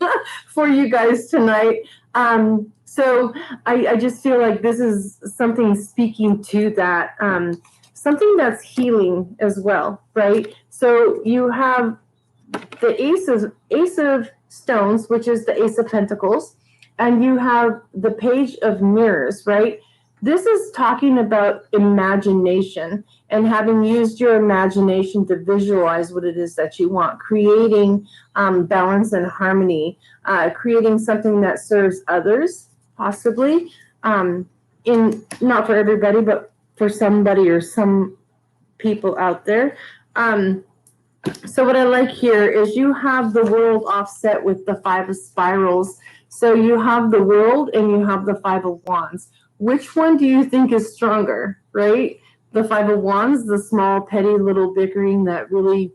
for you guys tonight. So I just feel like this is something speaking to that, something that's healing as well, right? So you have the Ace of Stones, which is the Ace of Pentacles, and you have the Page of Mirrors, right? This is talking about imagination and having used your imagination to visualize what it is that you want, creating balance and harmony, creating something that serves others, possibly, in not for everybody, but for somebody or some people out there. So what I like here is you have the world offset with the 5 of spirals. So you have the world and you have the 5 of wands. Which one do you think is stronger, right? The 5 of wands, the small, petty little bickering that really,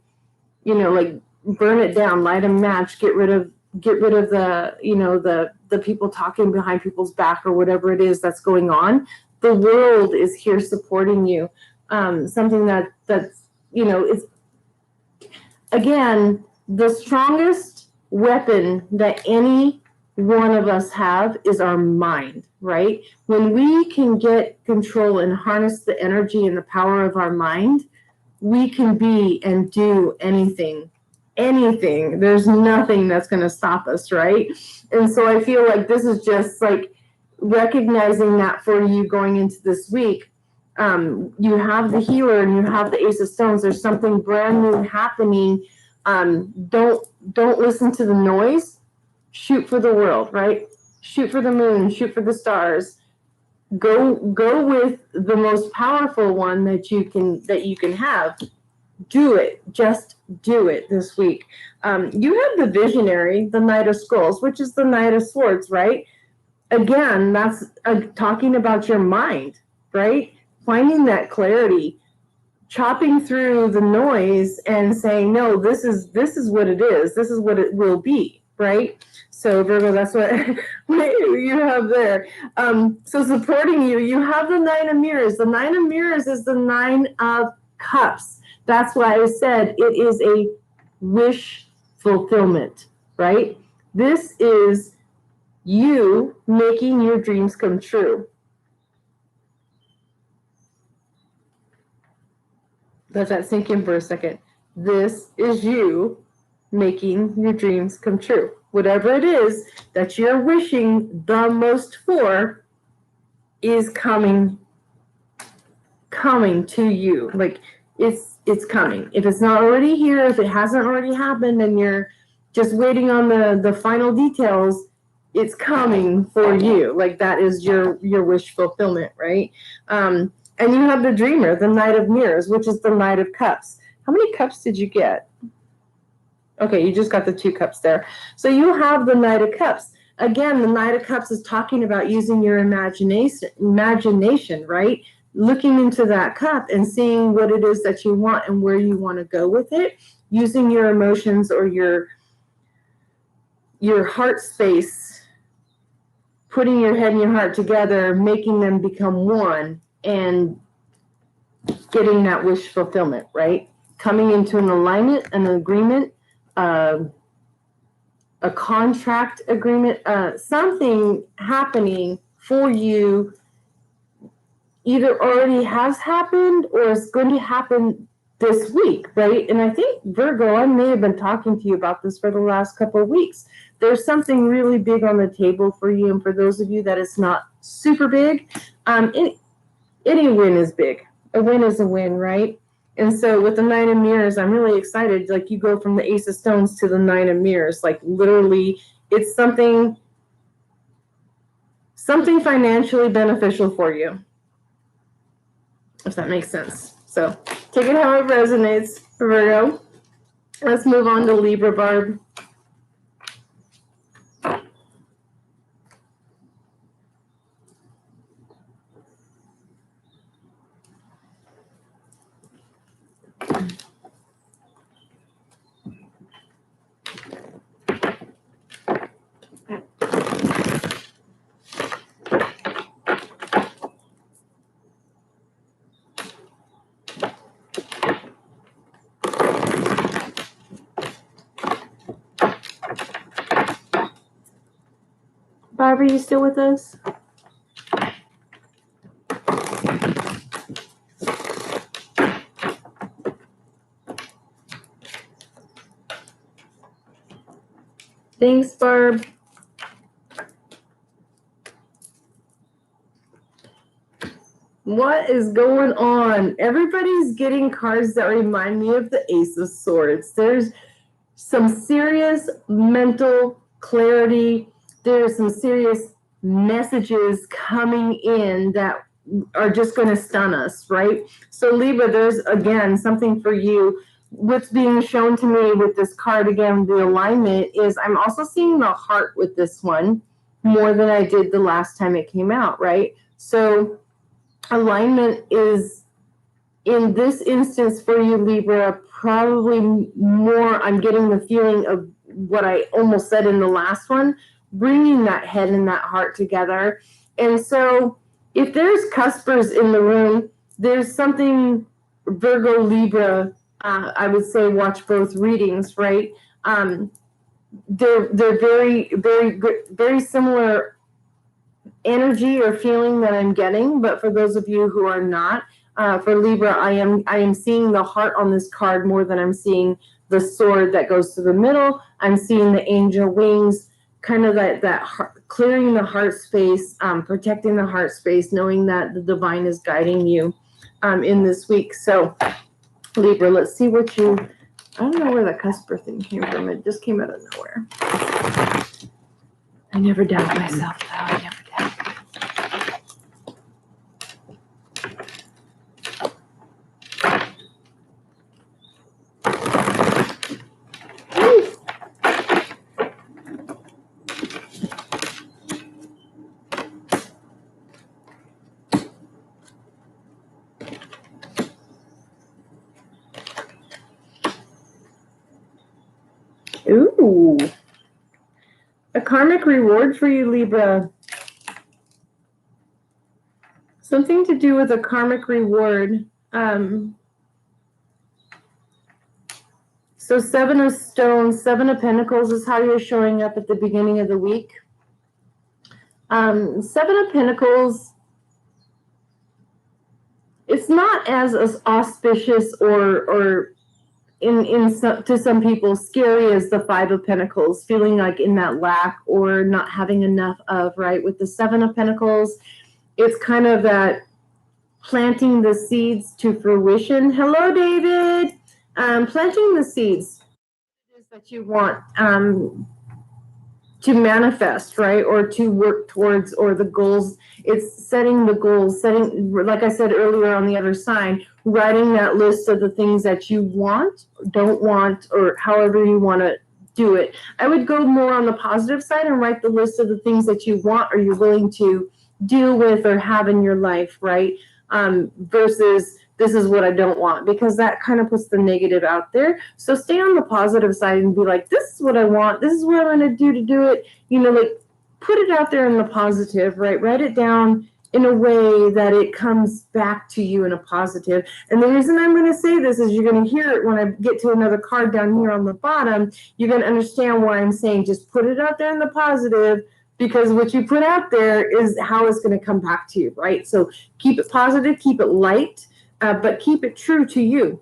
you know, like burn it down, light a match, get rid of the, you know, the people talking behind people's back or whatever it is that's going on. The world is here supporting you. Something that's, you know, it's, again, the strongest weapon that any one of us have is our mind, right? When we can get control and harness the energy and the power of our mind, we can be and do anything. Anything. There's nothing that's going to stop us, right? And so I feel like this is just like recognizing that for you going into this week. You have the healer and you have the Ace of Stones. There's something brand new happening. Don't listen to the noise. Shoot for the world, right? Shoot for the moon. Shoot for the stars. Go with the most powerful one that you can have. Do it. Just do it this week. You have the visionary, the Knight of Skulls, which is the Knight of Swords, right? Again, that's talking about your mind, right? Finding that clarity, chopping through the noise and saying, no, this is what it is. This is what it will be, right? So Virgo, that's what you have there. So supporting you, you have the 9 of Mirrors. The 9 of Mirrors is the 9 of Cups. That's why I said it is a wish fulfillment, right? This is you making your dreams come true. Let that sink in for a second. This is you making your dreams come true. Whatever it is that you're wishing the most for is coming to you. Like it's coming. If it's not already here, if it hasn't already happened and you're just waiting on the final details, it's coming for you. Like that is your wish fulfillment, right? And you have the dreamer, the Knight of Mirrors, which is the Knight of Cups. How many cups did you get? Okay, you just got the 2 cups there. So you have the Knight of Cups. Again, the Knight of Cups is talking about using your imagination, right? Looking into that cup and seeing what it is that you want and where you want to go with it, using your emotions or your heart space, putting your head and your heart together, making them become one, and getting that wish fulfillment, right? Coming into an alignment, an agreement, a contract agreement, something happening for you either already has happened or is going to happen this week, right? And I think, Virgo, I may have been talking to you about this for the last couple of weeks. There's something really big on the table for you, and for those of you that it's not super big, any win is big. A win is a win, right? And so with the 9 of Mirrors, I'm really excited. Like you go from the Ace of Stones to the 9 of Mirrors. Like literally, it's something something financially beneficial for you, if that makes sense. So take it how it resonates, Virgo. Let's move on to Libra, Barb. Barb, are you still with us? Thanks, Barb. What is going on? Everybody's getting cards that remind me of the Ace of Swords. There's some serious mental clarity. There's some serious messages coming in that are just going to stun us, right? So Libra, there's again something for you. What's being shown to me with this card, again, the alignment, is I'm also seeing the heart with this one more than I did the last time it came out, right? So alignment is, in this instance for you, Libra, probably more, I'm getting the feeling of what I almost said in the last one, bringing that head and that heart together. And so if there's cuspers in the room, there's something, Virgo, Libra, I would say watch both readings, right? They're very, very, very similar energy or feeling that I'm getting, but for those of you who are not, for Libra, I am seeing the heart on this card more than I'm seeing the sword that goes to the middle. I'm seeing the angel wings, kind of that heart, clearing the heart space, protecting the heart space, knowing that the divine is guiding you in this week. So Libra, let's see what you, I don't know where the cusper thing came from. It just came out of nowhere. I never doubt myself, though. I never doubt. Ooh, a karmic reward for you, Libra. Something to do with a karmic reward. So 7 of stones, 7 of pentacles is how you're showing up at the beginning of the week. 7 of pentacles, it's not as auspicious or to some people scary as the 5 of pentacles, feeling like in that lack or not having enough of, right? With the 7 of pentacles, it's kind of that planting the seeds to fruition. Hello, David. Planting the seeds that you want to manifest, right? Or to work towards, or the goals. It's setting the goals, setting, like I said earlier on the other side, writing that list of the things that you want, don't want, or however you want to do it. I would go more on the positive side and write the list of the things that you want or you're willing to deal with or have in your life, right? Versus this is what I don't want, because that kind of puts the negative out there. So stay on the positive side and be like, this is what I want. This is what I'm going to do it. You know, like put it out there in the positive, right? Write it down in a way that it comes back to you in a positive. And the reason I'm going to say this is you're going to hear it when I get to another card down here on the bottom. You're going to understand why I'm saying just put it out there in the positive, because what you put out there is how it's going to come back to you, right? So keep it positive, keep it light, but keep it true to you.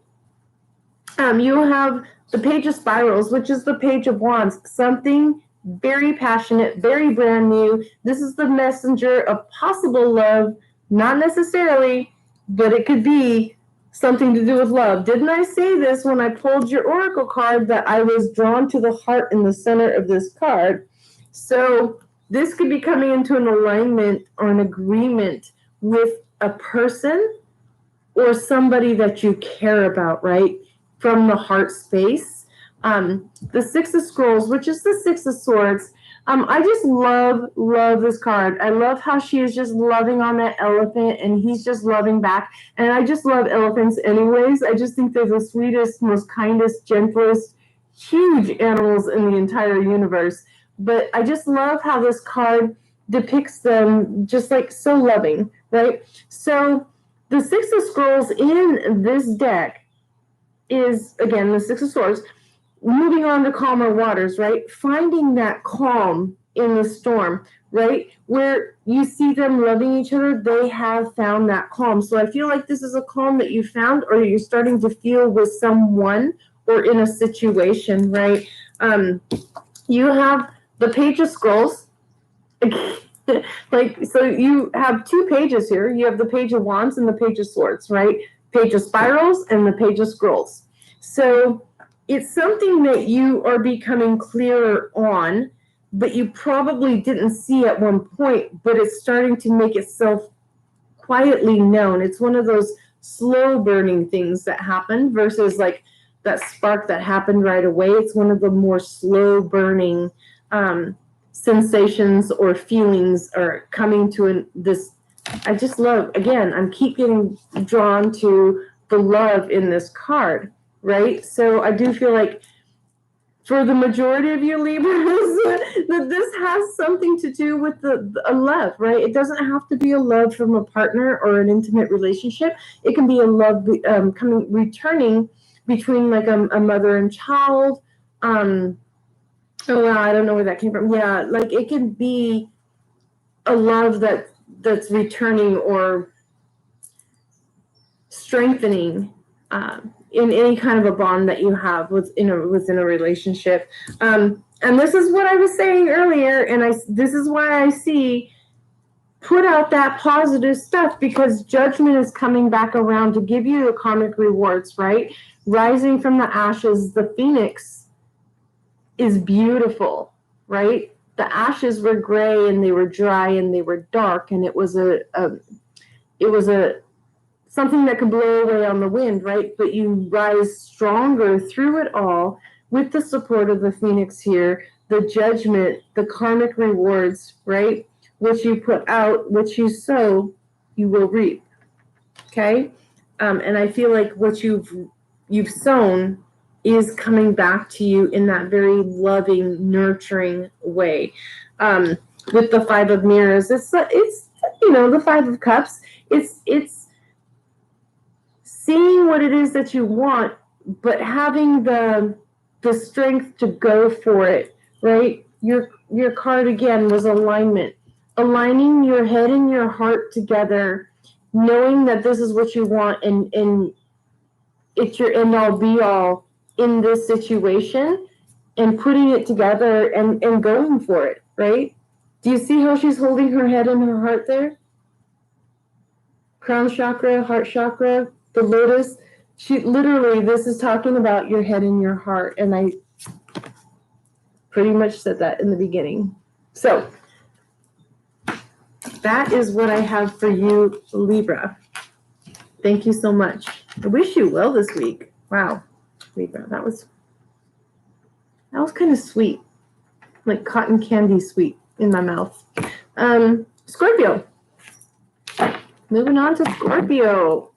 You'll have the Page of Spirals, which is the Page of Wands, something very passionate, very brand new. This is the messenger of possible love, not necessarily, but it could be something to do with love. Didn't I say this when I pulled your oracle card, that I was drawn to the heart in the center of this card? So this could be coming into an alignment or an agreement with a person or somebody that you care about, right? From the heart space. The Six of Scrolls, which is the Six of Swords. I just love this card. I love how she is just loving on that elephant and he's just loving back. And I just love elephants anyways. I just think they're the sweetest, most kindest, gentlest, huge animals in the entire universe. But I just love how this card depicts them just like so loving, right? So the Six of Scrolls in this deck is, again, the Six of Swords, moving on to calmer waters, right? Finding that calm in the storm, right? Where you see them loving each other, they have found that calm. So I feel like this is a calm that you found or you're starting to feel with someone or in a situation, right? You have the Page of Scrolls. Like, so you have two pages here. You have the Page of Wands and the Page of Swords, right? Page of Spirals and the Page of Scrolls. So it's something that you are becoming clearer on, but you probably didn't see at one point, but it's starting to make itself quietly known. It's one of those slow burning things that happen versus like that spark that happened right away. It's one of the more slow burning sensations or feelings are coming to this. I just love, again, I'm keep getting drawn to the love in this card, right? So I do feel like for the majority of you Libras, that this has something to do with a love, right? It doesn't have to be a love from a partner or an intimate relationship. It can be a love returning between like a mother and child. Oh wow, I don't know where that came from. Yeah, like it can be a love that's returning or strengthening in any kind of a bond that you have within a relationship. And this is what I was saying earlier, and this is why I see put out that positive stuff, because judgment is coming back around to give you the karmic rewards, right? Rising from the ashes, the phoenix is beautiful, right? The ashes were gray and they were dry and they were dark, and it was a something that could blow away on the wind, right? But you rise stronger through it all with the support of the phoenix here, the judgment, the karmic rewards, right? Which you put out, which you sow, you will reap. Okay? And I feel like what you've sown is coming back to you in that very loving, nurturing way. With the Five of Mirrors, it's the Five of Cups. It's seeing what it is that you want, but having the strength to go for it, right? Your card again was alignment. Aligning your head and your heart together, knowing that this is what you want and it's your end all be all in this situation, and putting it together and going for it, right? Do you see how she's holding her head and her heart there? Crown chakra, heart chakra, the lotus. She literally, this is talking about your head and your heart, and I pretty much said that in the beginning. So that is what I have for you, Libra. Thank you so much. I wish you well this week. Wow, Libra, that was kind of sweet, like cotton candy sweet in my mouth. Scorpio. Moving on to Scorpio.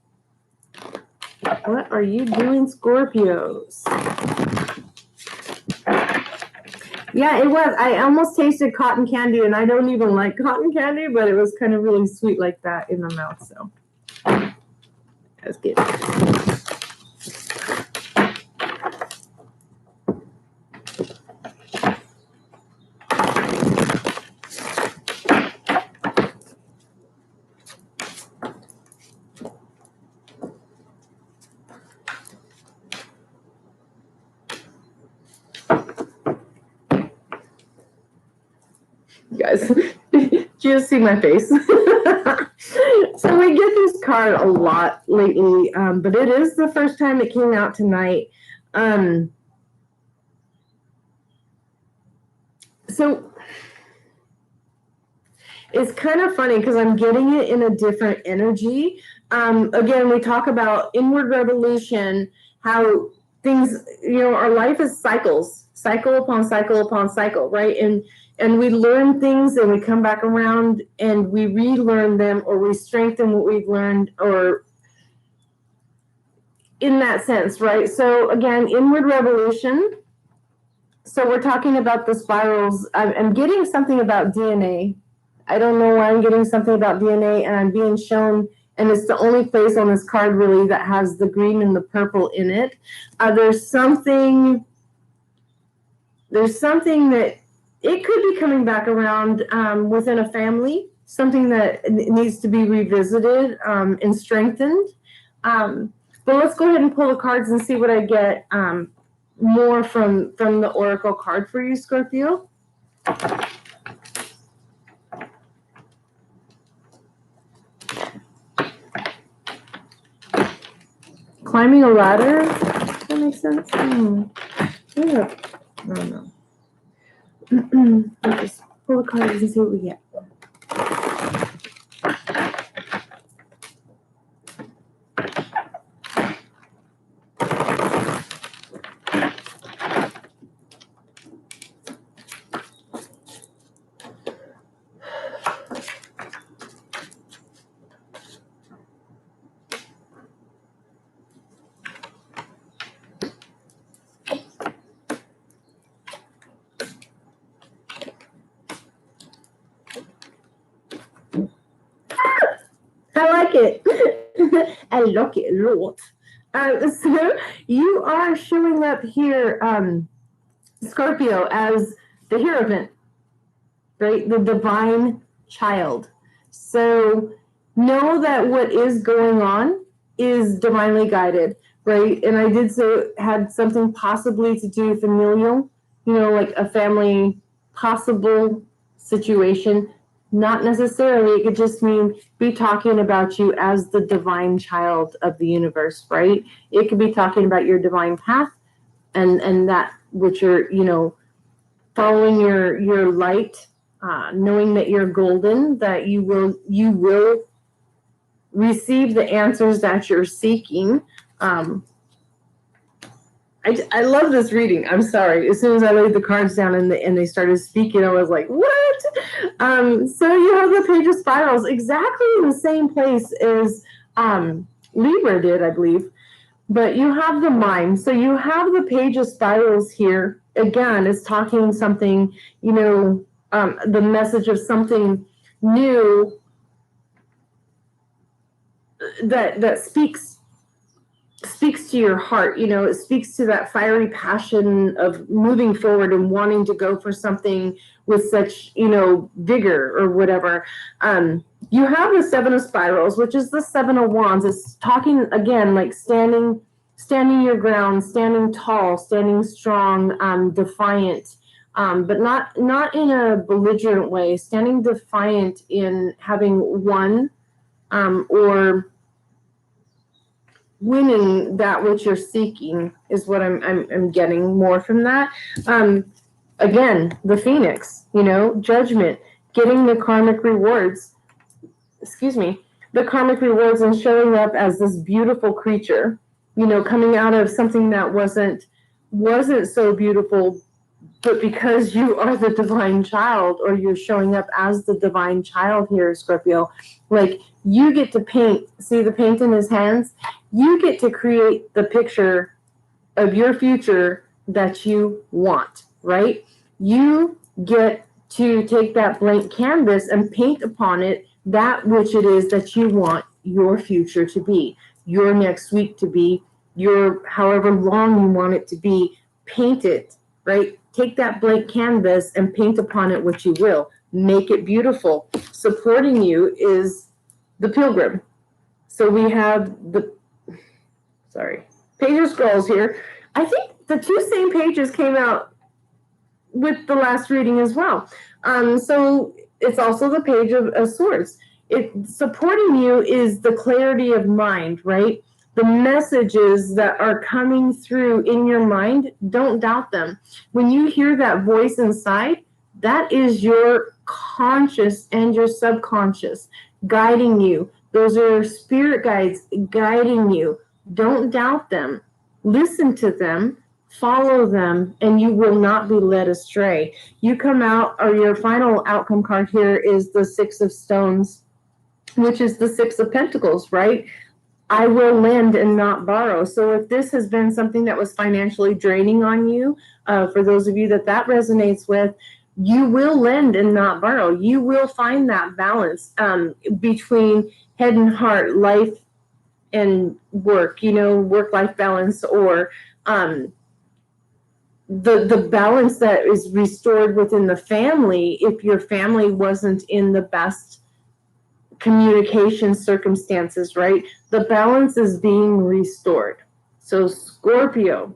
What are you doing, Scorpios? Yeah, it was. I almost tasted cotton candy, and I don't even like cotton candy, but it was kind of really sweet like that in the mouth, so that's good. You guys, you just see my face. So we get this card a lot lately, but it is the first time it came out tonight. So It's kind of funny because I'm getting it in a different energy. Again, we talk about inward revolution, how things, our life is cycles, cycle upon cycle upon cycle, right? And we learn things and we come back around and we relearn them, or we strengthen what we've learned, or in that sense, right? So again, inward revolution. So we're talking about the spirals. I'm getting something about DNA. I don't know why I'm getting something about DNA, and I'm being shown, and it's the only place on this card really that has the green and the purple in it. There's something that it could be coming back around within a family, something that needs to be revisited and strengthened. But let's go ahead and pull the cards and see what I get more from the Oracle card for you, Scorpio. Climbing a ladder? Does that make sense? Yeah. I don't know. Let's just pull the cards and see what we get. I like it. I like it a lot. So you are showing up here, Scorpio, as the Hierophant, right? The divine child. So know that what is going on is divinely guided, right? And I did say it had something possibly to do with familial, like a family possible situation. Not necessarily. It could just be talking about you as the divine child of the universe, right? It could be talking about your divine path and that which you're, following your light, knowing that you're golden, that you will receive the answers that you're seeking. I love this reading. I'm sorry. As soon as I laid the cards down and they started speaking, I was like, what? So you have the Page of Spirals exactly in the same place as Libra did, I believe. But you have the Mind. So you have the Page of Spirals here. Again, it's talking something, the message of something new that speaks to your heart. It speaks to that fiery passion of moving forward and wanting to go for something with such, vigor or whatever. You have the Seven of Spirals, which is the Seven of Wands. It's talking again, like standing your ground, standing tall, standing strong, defiant, but not in a belligerent way, standing defiant in having won, or winning that which you're seeking is what I'm getting more from that. Again, the Phoenix, judgment, getting the karmic rewards. The karmic rewards and showing up as this beautiful creature, coming out of something that wasn't so beautiful, but because you are the divine child, or you're showing up as the divine child here, Scorpio, like you get to paint, see the paint in his hands? You get to create the picture of your future that you want, right? You get to take that blank canvas and paint upon it that which it is that you want your future to be, your next week to be, your however long you want it to be. Paint it, right? Take that blank canvas and paint upon it what you will. Make it beautiful. Supporting you is the Pilgrim. So we have the, Page of Scrolls here. I think the two same pages came out with the last reading as well. So it's also the Page of Swords. Supporting you is the clarity of mind, right? The messages that are coming through in your mind, don't doubt them. When you hear that voice inside, that is your conscious and your subconscious guiding you. Those are spirit guides guiding you. Don't doubt them. Listen to them, follow them, and you will not be led astray. You come out, or your final outcome card here is the Six of Stones, which is the Six of Pentacles, right? I will lend and not borrow. So if this has been something that was financially draining on you, for those of you that resonates with, you will lend and not borrow. You will find that balance between head and heart, life and work, work-life balance, or the balance that is restored within the family if your family wasn't in the best communication circumstances, right? The balance is being restored. So Scorpio,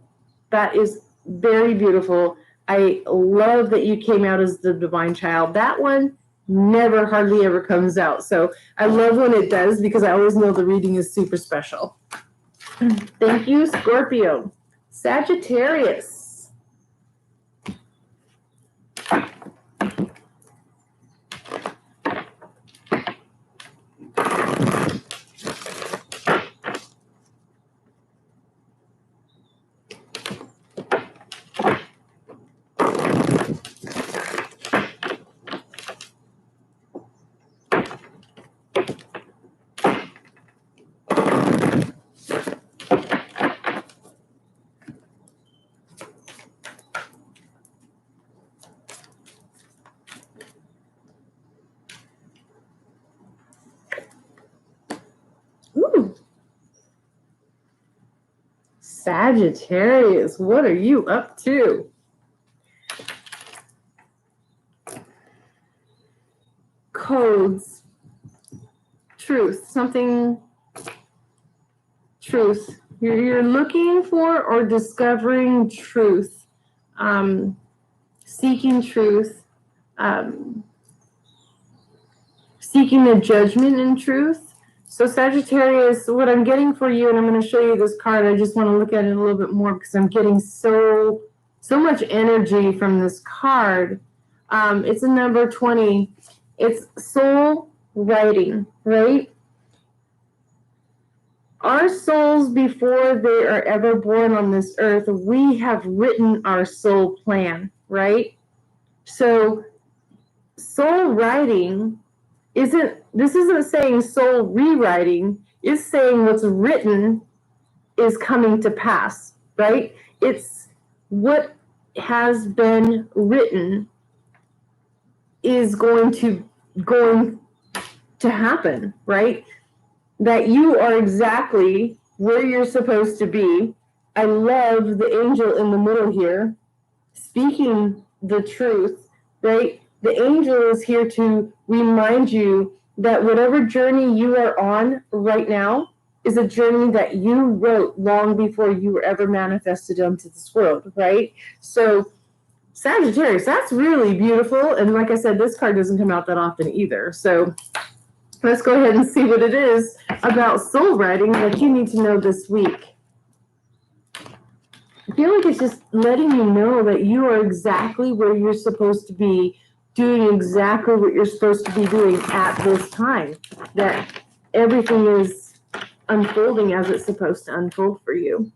that is very beautiful. I love that you came out as the divine child. That one never hardly ever comes out. So I love when it does, because I always know the reading is super special. Thank you, Scorpio. Sagittarius. Sagittarius, what are you up to? Codes, truth, something, truth. You're looking for or discovering truth, seeking truth, seeking the judgment in truth. So Sagittarius, what I'm getting for you, and I'm going to show you this card. I just want to look at it a little bit more because I'm getting so much energy from this card. It's a number 20. It's soul writing, right? Our souls, before they are ever born on this earth, we have written our soul plan, right? So soul writing isn't saying soul rewriting. It's saying what's written is coming to pass, right? It's what has been written is going to happen, right? That you are exactly where you're supposed to be. I love the angel in the middle here, speaking the truth, right? The angel is here to remind you that whatever journey you are on right now is a journey that you wrote long before you were ever manifested onto this world, right? So Sagittarius, that's really beautiful. And like I said, this card doesn't come out that often either. So let's go ahead and see what it is about soul writing that you need to know this week. I feel like it's just letting you know that you are exactly where you're supposed to be, doing exactly what you're supposed to be doing at this time. That everything is unfolding as it's supposed to unfold for you.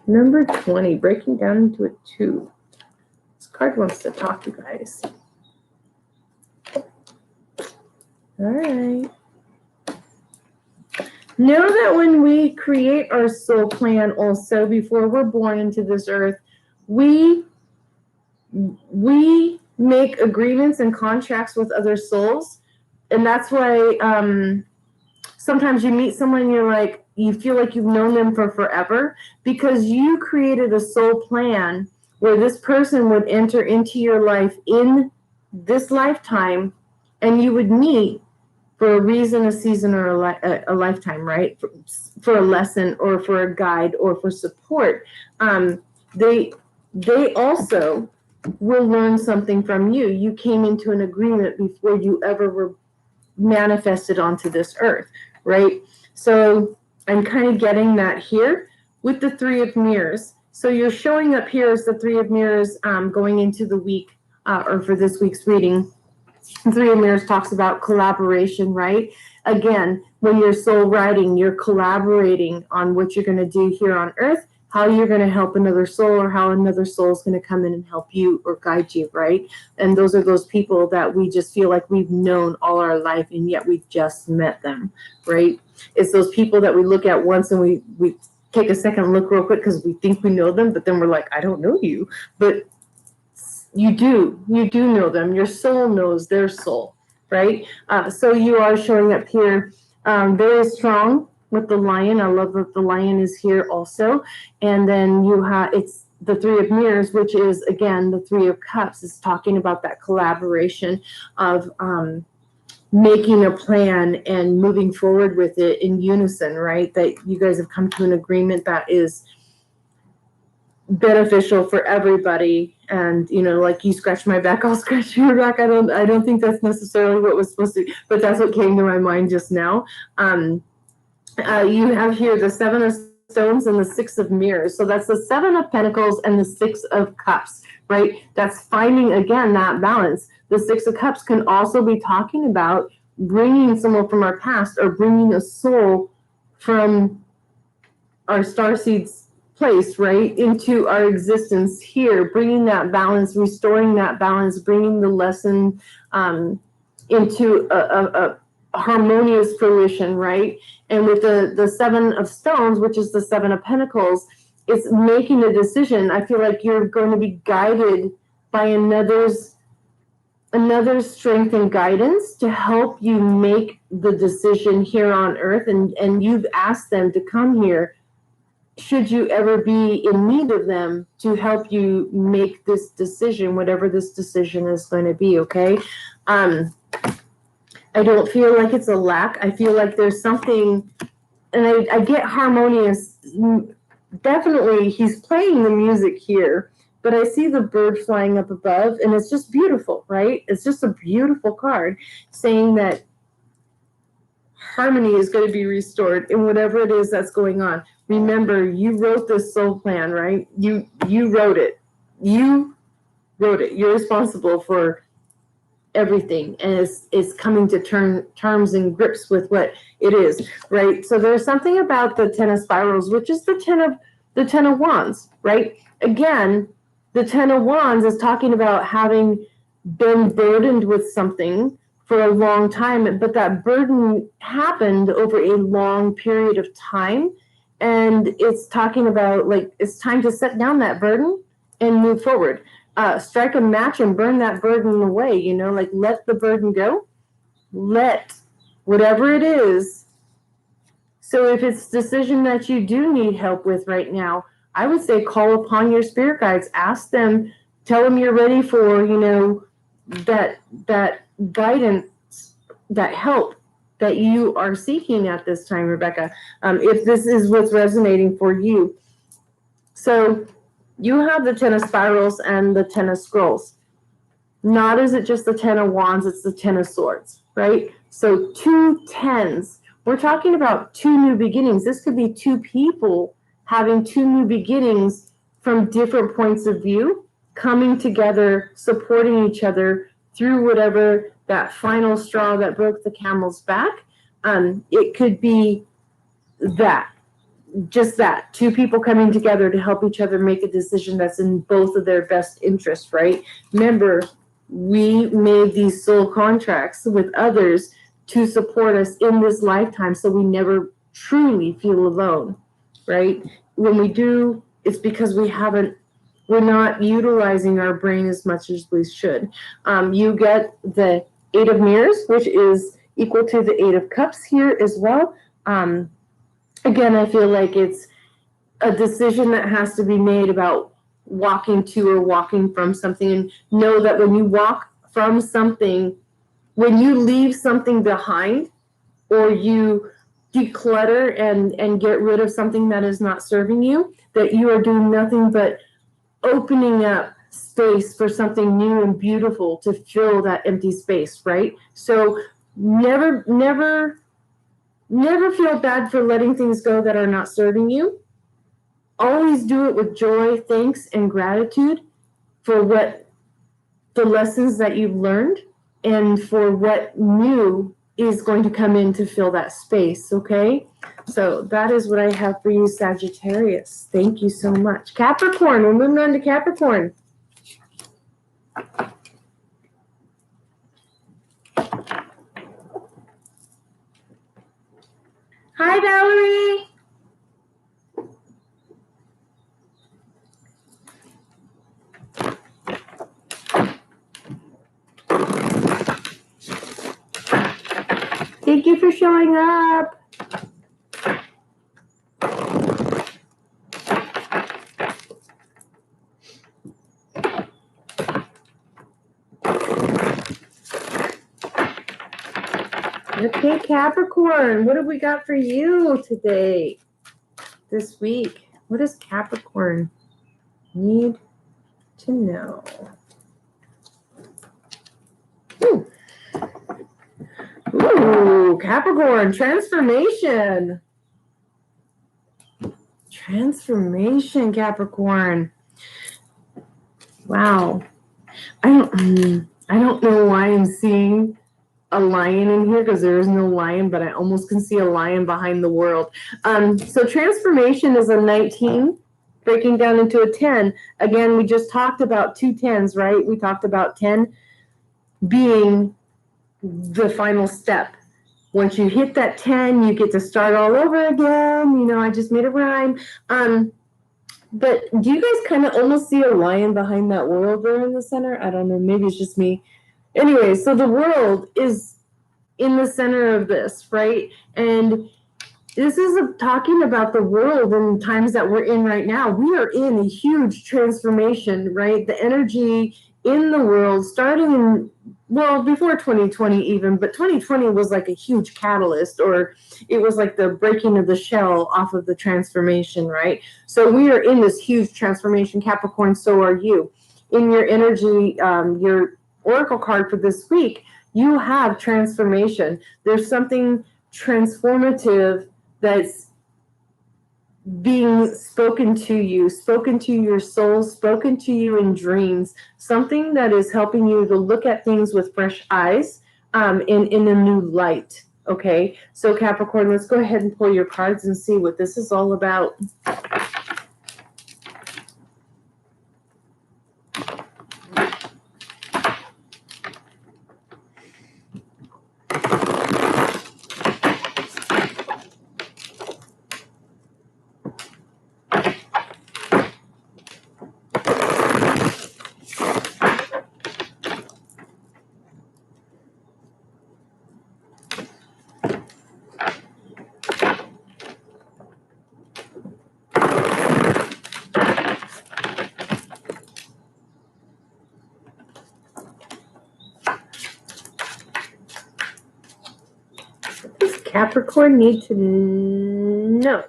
Number 20, breaking down into a 2. This card wants to talk, you guys. All right. Know that when we create our soul plan also, before we're born into this earth, we make agreements and contracts with other souls. And that's why sometimes you meet someone and you're like, you feel like you've known them for forever, because you created a soul plan where this person would enter into your life in this lifetime, and you would meet for a reason, a season, or a lifetime, right? For a lesson, or for a guide, or for support. They also will learn something from you. You came into an agreement before you ever were manifested onto this earth, right? So I'm kind of getting that here with the Three of Mirrors. So you're showing up here as the Three of Mirrors going into the week or for this week's reading. Three of Mirrors talks about collaboration, right? Again, when you're soul writing, you're collaborating on what you're going to do here on earth, how you're going to help another soul, or how another soul is going to come in and help you or guide you, right? And those are those people that we just feel like we've known all our life, and yet we've just met them, right? It's those people that we look at once and we take a second look real quick because we think we know them, but then we're like, I don't know you. But you do know them. Your soul knows their soul, right? So you are showing up here very strong with the lion. I love that the lion is here also. And then you have, it's the Three of Mirrors, which is, again, the Three of Cups is talking about that collaboration of making a plan and moving forward with it in unison, right? That you guys have come to an agreement that is beneficial for everybody. And like, you scratch my back, I'll scratch your back. I don't think that's necessarily what was supposed to, but that's what came to my mind just now. You have here the Seven of Stones and the Six of Mirrors. So that's the Seven of Pentacles and the Six of Cups, right? That's finding, again, that balance. The Six of Cups can also be talking about bringing someone from our past, or bringing a soul from our starseed's place, right, into our existence here, bringing that balance, restoring that balance, bringing the lesson into a harmonious fruition, right? And with the Seven of Stones, which is the Seven of Pentacles, it's making a decision. I feel like you're going to be guided by another's strength and guidance to help you make the decision here on earth. And you've asked them to come here should you ever be in need of them to help you make this decision, whatever this decision is going to be, okay? I don't feel like it's a lack. I feel like there's something, and I get harmonious. Definitely, he's playing the music here, but I see the bird flying up above, and it's just beautiful, right? It's just a beautiful card saying that harmony is going to be restored in whatever it is that's going on. Remember, you wrote this soul plan, right? You wrote it. You wrote it. You're responsible for everything, and it's coming to terms and grips with what it is, right? So there's something about the Ten of Spirals, which is the Ten of Wands, right? Again, the Ten of Wands is talking about having been burdened with something for a long time, but that burden happened over a long period of time. And it's talking about, like, it's time to set down that burden and move forward. Strike a match and burn that burden away, like, let the burden go. Let whatever it is. So if it's a decision that you do need help with right now, I would say call upon your spirit guides. Ask them, tell them you're ready for, that guidance, that help that you are seeking at this time, Rebecca, if this is what's resonating for you. So you have the Ten of Spirals and the Ten of Scrolls. Not is it just the Ten of Wands, it's the Ten of Swords, right? So 2 tens. We're talking about 2 new beginnings. This could be 2 people having 2 new beginnings from different points of view, coming together, supporting each other through whatever that final straw that broke the camel's back. It could be that, just that, 2 people coming together to help each other make a decision that's in both of their best interests, right? Remember, we made these soul contracts with others to support us in this lifetime, so we never truly feel alone, right? When we do, it's because we're not utilizing our brain as much as we should. You get the Eight of Mirrors, which is equal to the Eight of Cups here as well. Again, I feel like it's a decision that has to be made about walking to or walking from something. And know that when you walk from something, when you leave something behind, or you declutter and get rid of something that is not serving you, that you are doing nothing but opening up space for something new and beautiful to fill that empty space, right? So never feel bad for letting things go that are not serving you. Always do it with joy, thanks, and gratitude for what the lessons that you've learned and for what new is going to come in to fill that space, okay? So that is what I have for you, Sagittarius. Thank you so much. Capricorn, we're moving on to Capricorn. Hi, Valerie. Thank you for showing up. Okay, Capricorn, what have we got for you today, this week? What does Capricorn need to know? Ooh, Capricorn, transformation. Transformation, Capricorn. Wow. I don't know why I'm seeing a lion in here because there is no lion, but I almost can see a lion behind the world. So transformation is a 19 breaking down into a 10. Again, we just talked about 2 10s, right? We talked about 10 being the final step. Once you hit that 10, you get to start all over again. You know, I just made a rhyme. But do you guys kind of almost see a lion behind that world there in the center? I don't know. Maybe it's just me. Anyway, so the world is in the center of this, right? And this is talking about the world and times that we're in right now. We are in a huge transformation, right? The energy in the world starting in, well, before 2020 even, but 2020 was like a huge catalyst, or it was like the breaking of the shell off of the transformation, right? So we are in this huge transformation, Capricorn, so are you. In your energy, your oracle card for this week, you have transformation. There's something transformative that's being spoken to you, spoken to your soul, spoken to you in dreams, something that is helping you to look at things with fresh eyes, in a new light. Okay, so Capricorn, let's go ahead and pull your cards and see what this is all about. Capricorn need to know.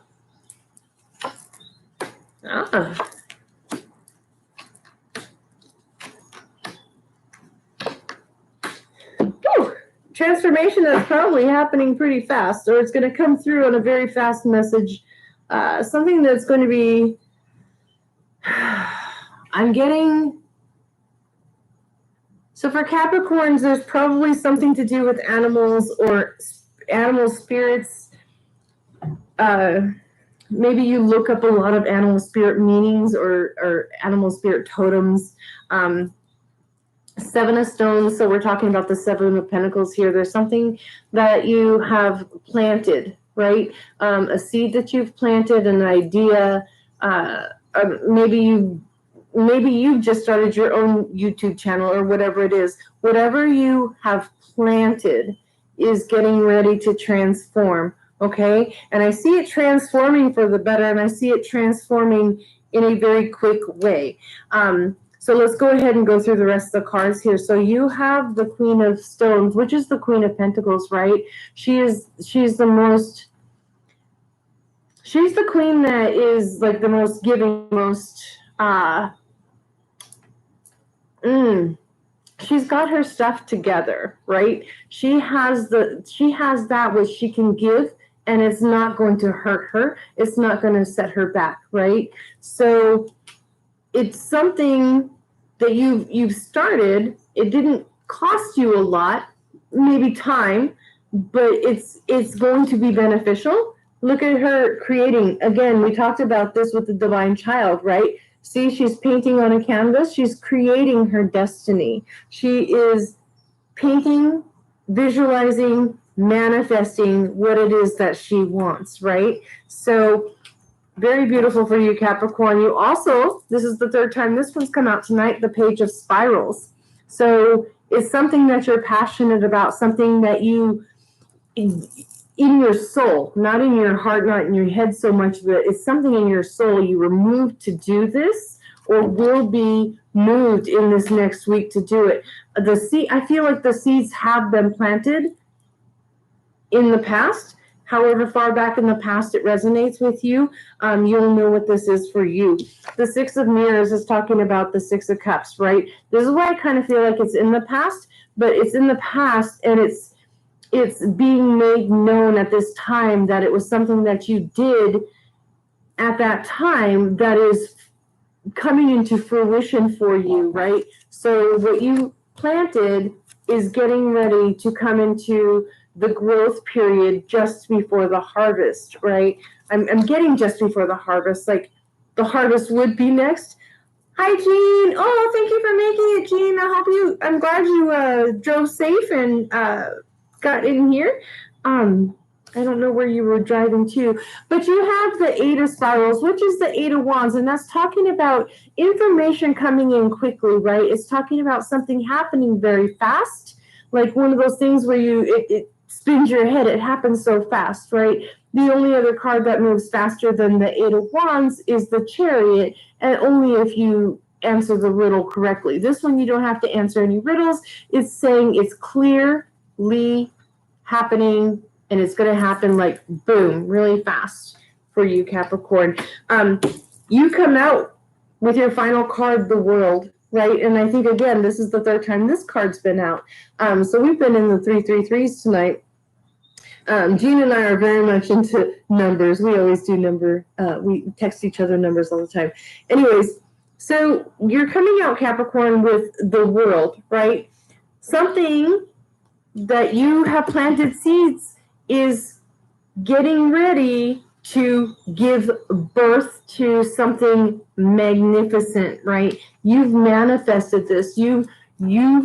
Whew. Transformation that's probably happening pretty fast, or it's going to come through on a very fast message. Something that's going to be, I'm getting, so for Capricorns, there's probably something to do with animals or animal spirits. Maybe you look up a lot of animal spirit meanings or animal spirit totems. 7 of Stones, so we're talking about the 7 of Pentacles here. There's something that you have planted, right? A seed that you've planted, an idea. Maybe you've just started your own YouTube channel or whatever it is. Whatever you have planted is getting ready to transform, okay? And I see it transforming for the better, and I see it transforming in a very quick way. So let's go ahead and go through the rest of the cards here. So you have the Queen of Stones, which is the Queen of Pentacles, right? She's the queen that is like the most giving, most She's got her stuff together, right? She has that which she can give, and it's not going to hurt her. It's not going to set her back, right? So it's something that you've started. It didn't cost you a lot, maybe time, but it's going to be beneficial. Look at her creating. Again, we talked about this with the divine child, right? See, she's painting on a canvas. She's creating her destiny. She is painting, visualizing, manifesting what it is that she wants, right? So very beautiful for you, Capricorn. You also, this is the third time this one's come out tonight, the Page of Spirals. So it's something that you're passionate about, something that you, in your soul, not in your heart, not in your head so much, but it's something in your soul. You were moved to do this, or will be moved in this next week to do it. I feel like the seeds have been planted in the past. However far back in the past it resonates with you, you'll know what this is for you. The Six of Mirrors is talking about the Six of Cups, right? This is why I kind of feel like it's in the past, but it's in the past, and it's being made known at this time that it was something that you did at that time that is coming into fruition for you, right? So what you planted is getting ready to come into the growth period just before the harvest, right? I'm getting just before the harvest, like the harvest would be next. Hi, Jean. Oh, thank you for making it, Jean. I'm glad you drove safe and got in here. I don't know where you were driving to, but you have the Eight of Spirals, which is the Eight of Wands, and that's talking about information coming in quickly, right? It's talking about something happening very fast, like one of those things where it spins your head. It happens so fast, right? The only other card that moves faster than the Eight of Wands is the Chariot, and only if you answer the riddle correctly. This one, you don't have to answer any riddles. It's saying it's clearly happening, and it's going to happen like boom, really fast for you, Capricorn. You come out with your final card, the World, right? And I think, again, this is the third time this card's been out. So we've been in the 333s tonight. Jean and I are very much into numbers. We always do we text each other numbers all the time. Anyways, so you're coming out, Capricorn, with the World, right? Something that you have planted seeds is getting ready to give birth to something magnificent, right? You've manifested this. You've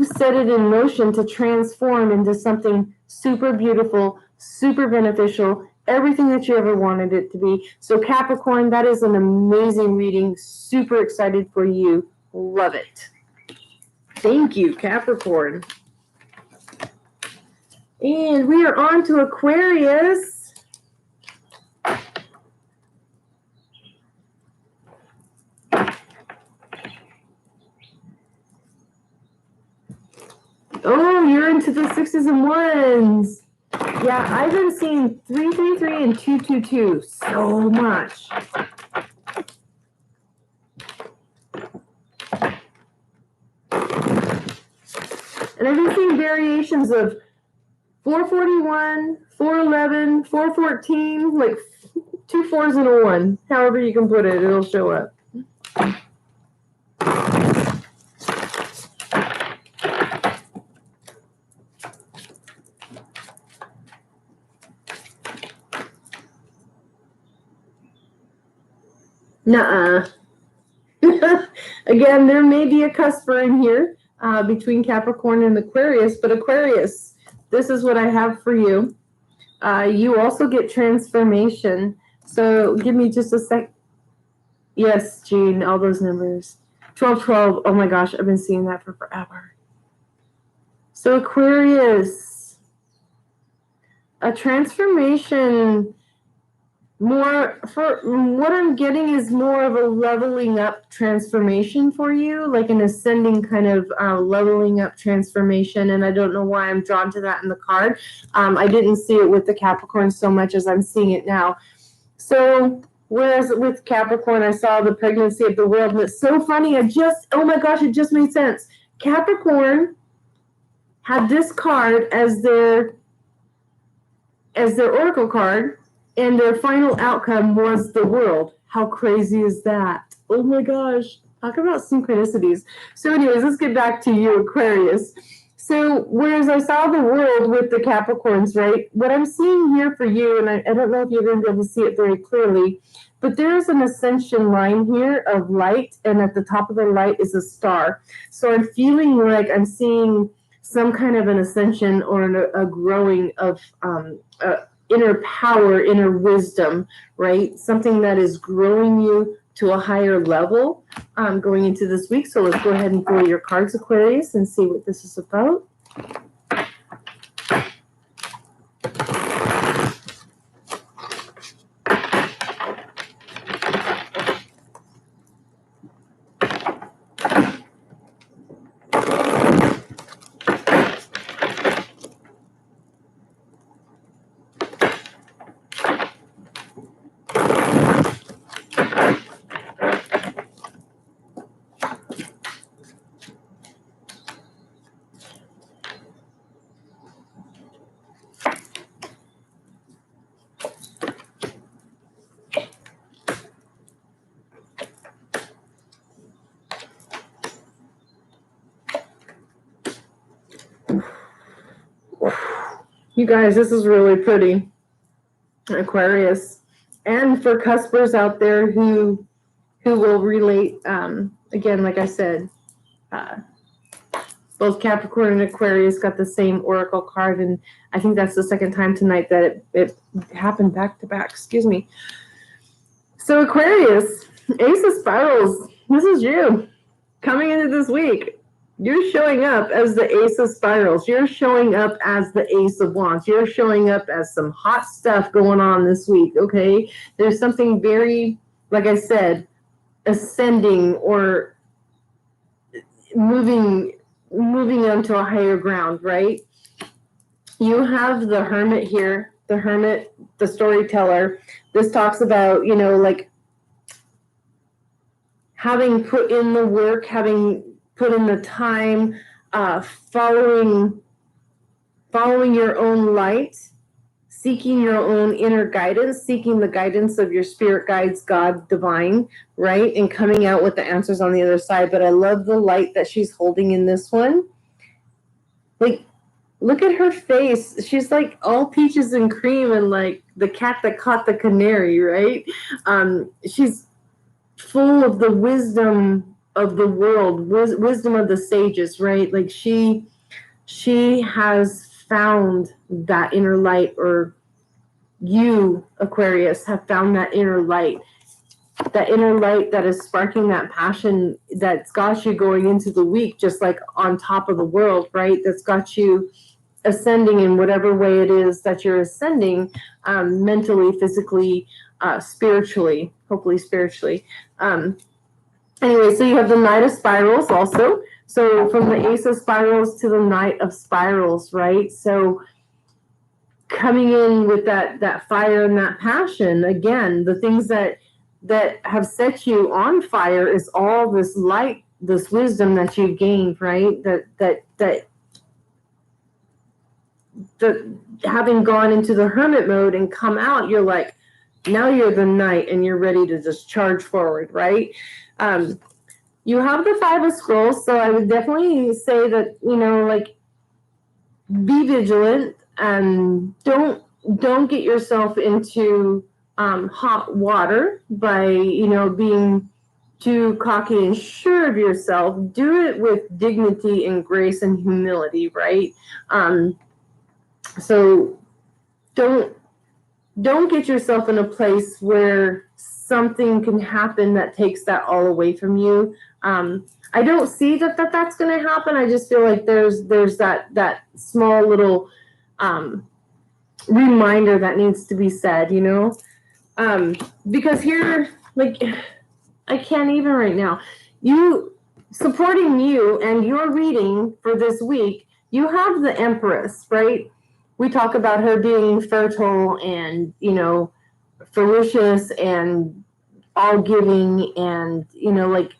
set it in motion to transform into something super beautiful, super beneficial, everything that you ever wanted it to be. So Capricorn, that is an amazing reading. Super excited for you. Love it. Thank you, Capricorn. And we are on to Aquarius. Oh, you're into the sixes and ones. Yeah, I've been seeing 333 and 222 so much. And I've been seeing variations of 441, 411, 414, like 2 4s and a 1. However you can put it, it'll show up. Nuh-uh. Again, there may be a cusper in here between Capricorn and Aquarius, but Aquarius, this is what I have for you. You also get transformation. So give me just a sec. Yes, Jean, all those numbers. 1212. Oh my gosh, I've been seeing that for forever. So Aquarius, a transformation. More for what I'm getting is more of a leveling up transformation for you, like an ascending kind of leveling up transformation. And I don't know why I'm drawn to that in the card. I didn't see it with the Capricorn so much as I'm seeing it now. So whereas with Capricorn, I saw the pregnancy of the World, and it's so funny. Oh my gosh, it just made sense. Capricorn had this card as their oracle card, and their final outcome was the world. How crazy is that? Oh my gosh. Talk about synchronicities. So anyways, let's get back to you, Aquarius. So whereas I saw the world with the Capricorns, right? What I'm seeing here for you, and I don't know if you're going to be able to see it very clearly, but there's an ascension line here of light, and at the top of the light is a star. So I'm feeling like I'm seeing some kind of an ascension or a growing of inner power, inner wisdom, right? Something that is growing you to a higher level going into this week. So let's go ahead and pull your cards, Aquarius, and see what this is about. You guys, this is really pretty, Aquarius. And for cuspers out there who will relate, again, like I said, both Capricorn and Aquarius got the same oracle card, and I think that's the second time tonight that it happened back to back. Excuse me. So Aquarius, Ace of Spirals, this is you coming into this week. You're showing up as the Ace of Spirals. You're showing up as the Ace of Wands. You're showing up as some hot stuff going on this week, okay? There's something very, like I said, ascending or moving onto a higher ground, right? You have the Hermit here, the Hermit, the storyteller. This talks about, like having put in the work, having put in the time, following your own light, seeking your own inner guidance, seeking the guidance of your spirit guides, God, divine, right? And coming out with the answers on the other side. But I love the light that she's holding in this one. Like, look at her face. She's like all peaches and cream and like the cat that caught the canary, right? She's full of the wisdom of the world, wisdom of the sages, right? Like she has found that inner light, or you, Aquarius, have found that inner light that is sparking that passion that's got you going into the week just like on top of the world, right? That's got you ascending in whatever way it is that you're ascending, mentally, physically, spiritually, hopefully spiritually. Anyway, so you have the Knight of Spirals also. So from the Ace of Spirals to the Knight of Spirals, right? So coming in with that fire and that passion, again, the things that have set you on fire is all this light, this wisdom that you've gained, right? That having gone into the hermit mode and come out, you're like, now you're the knight and you're ready to just charge forward, right? You have the Five of Scrolls, so I would definitely say that, like, be vigilant and don't get yourself into hot water by, being too cocky and sure of yourself. Do it with dignity and grace and humility, right? So don't get yourself in a place where something can happen that takes that all away from you. I don't see that's going to happen. I just feel like there's that small little reminder that needs to be said, because here, like, I can't even right now. You supporting you and your reading for this week, you have the Empress, right? We talk about her being fertile and, ferocious and all giving and, like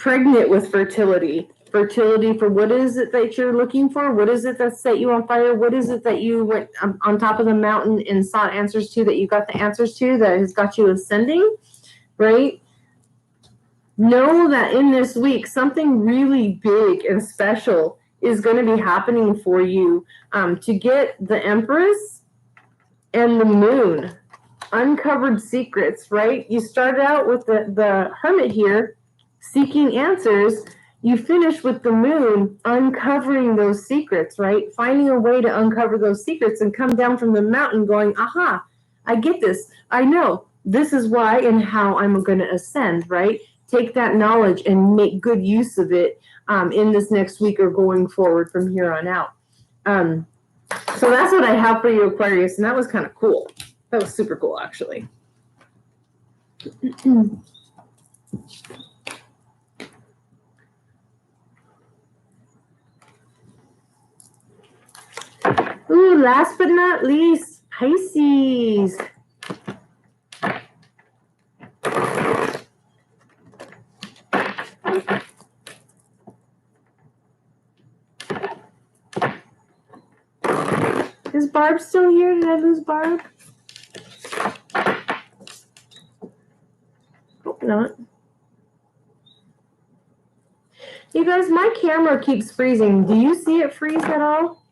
pregnant with fertility. Fertility for what is it that you're looking for? What is it that set you on fire? What is it that you went on top of the mountain and sought answers to, that you got the answers to, that has got you ascending, right? Know that in this week, something really big and special is going to be happening for you. To get the Empress and the Moon, uncovered secrets, right? You started out with the Hermit here, seeking answers. You finish with the Moon, uncovering those secrets, right? Finding a way to uncover those secrets and come down from the mountain going, aha, I get this. I know. This is why and how I'm going to ascend, right? Take that knowledge and make good use of it in this next week or going forward from here on out. So that's what I have for you, Aquarius, and that was kind of cool. That was super cool, actually. Ooh, last but not least, Pisces. Is Barb still here? Did I lose Barb? Hope not. You guys, my camera keeps freezing. Do you see it freeze at all?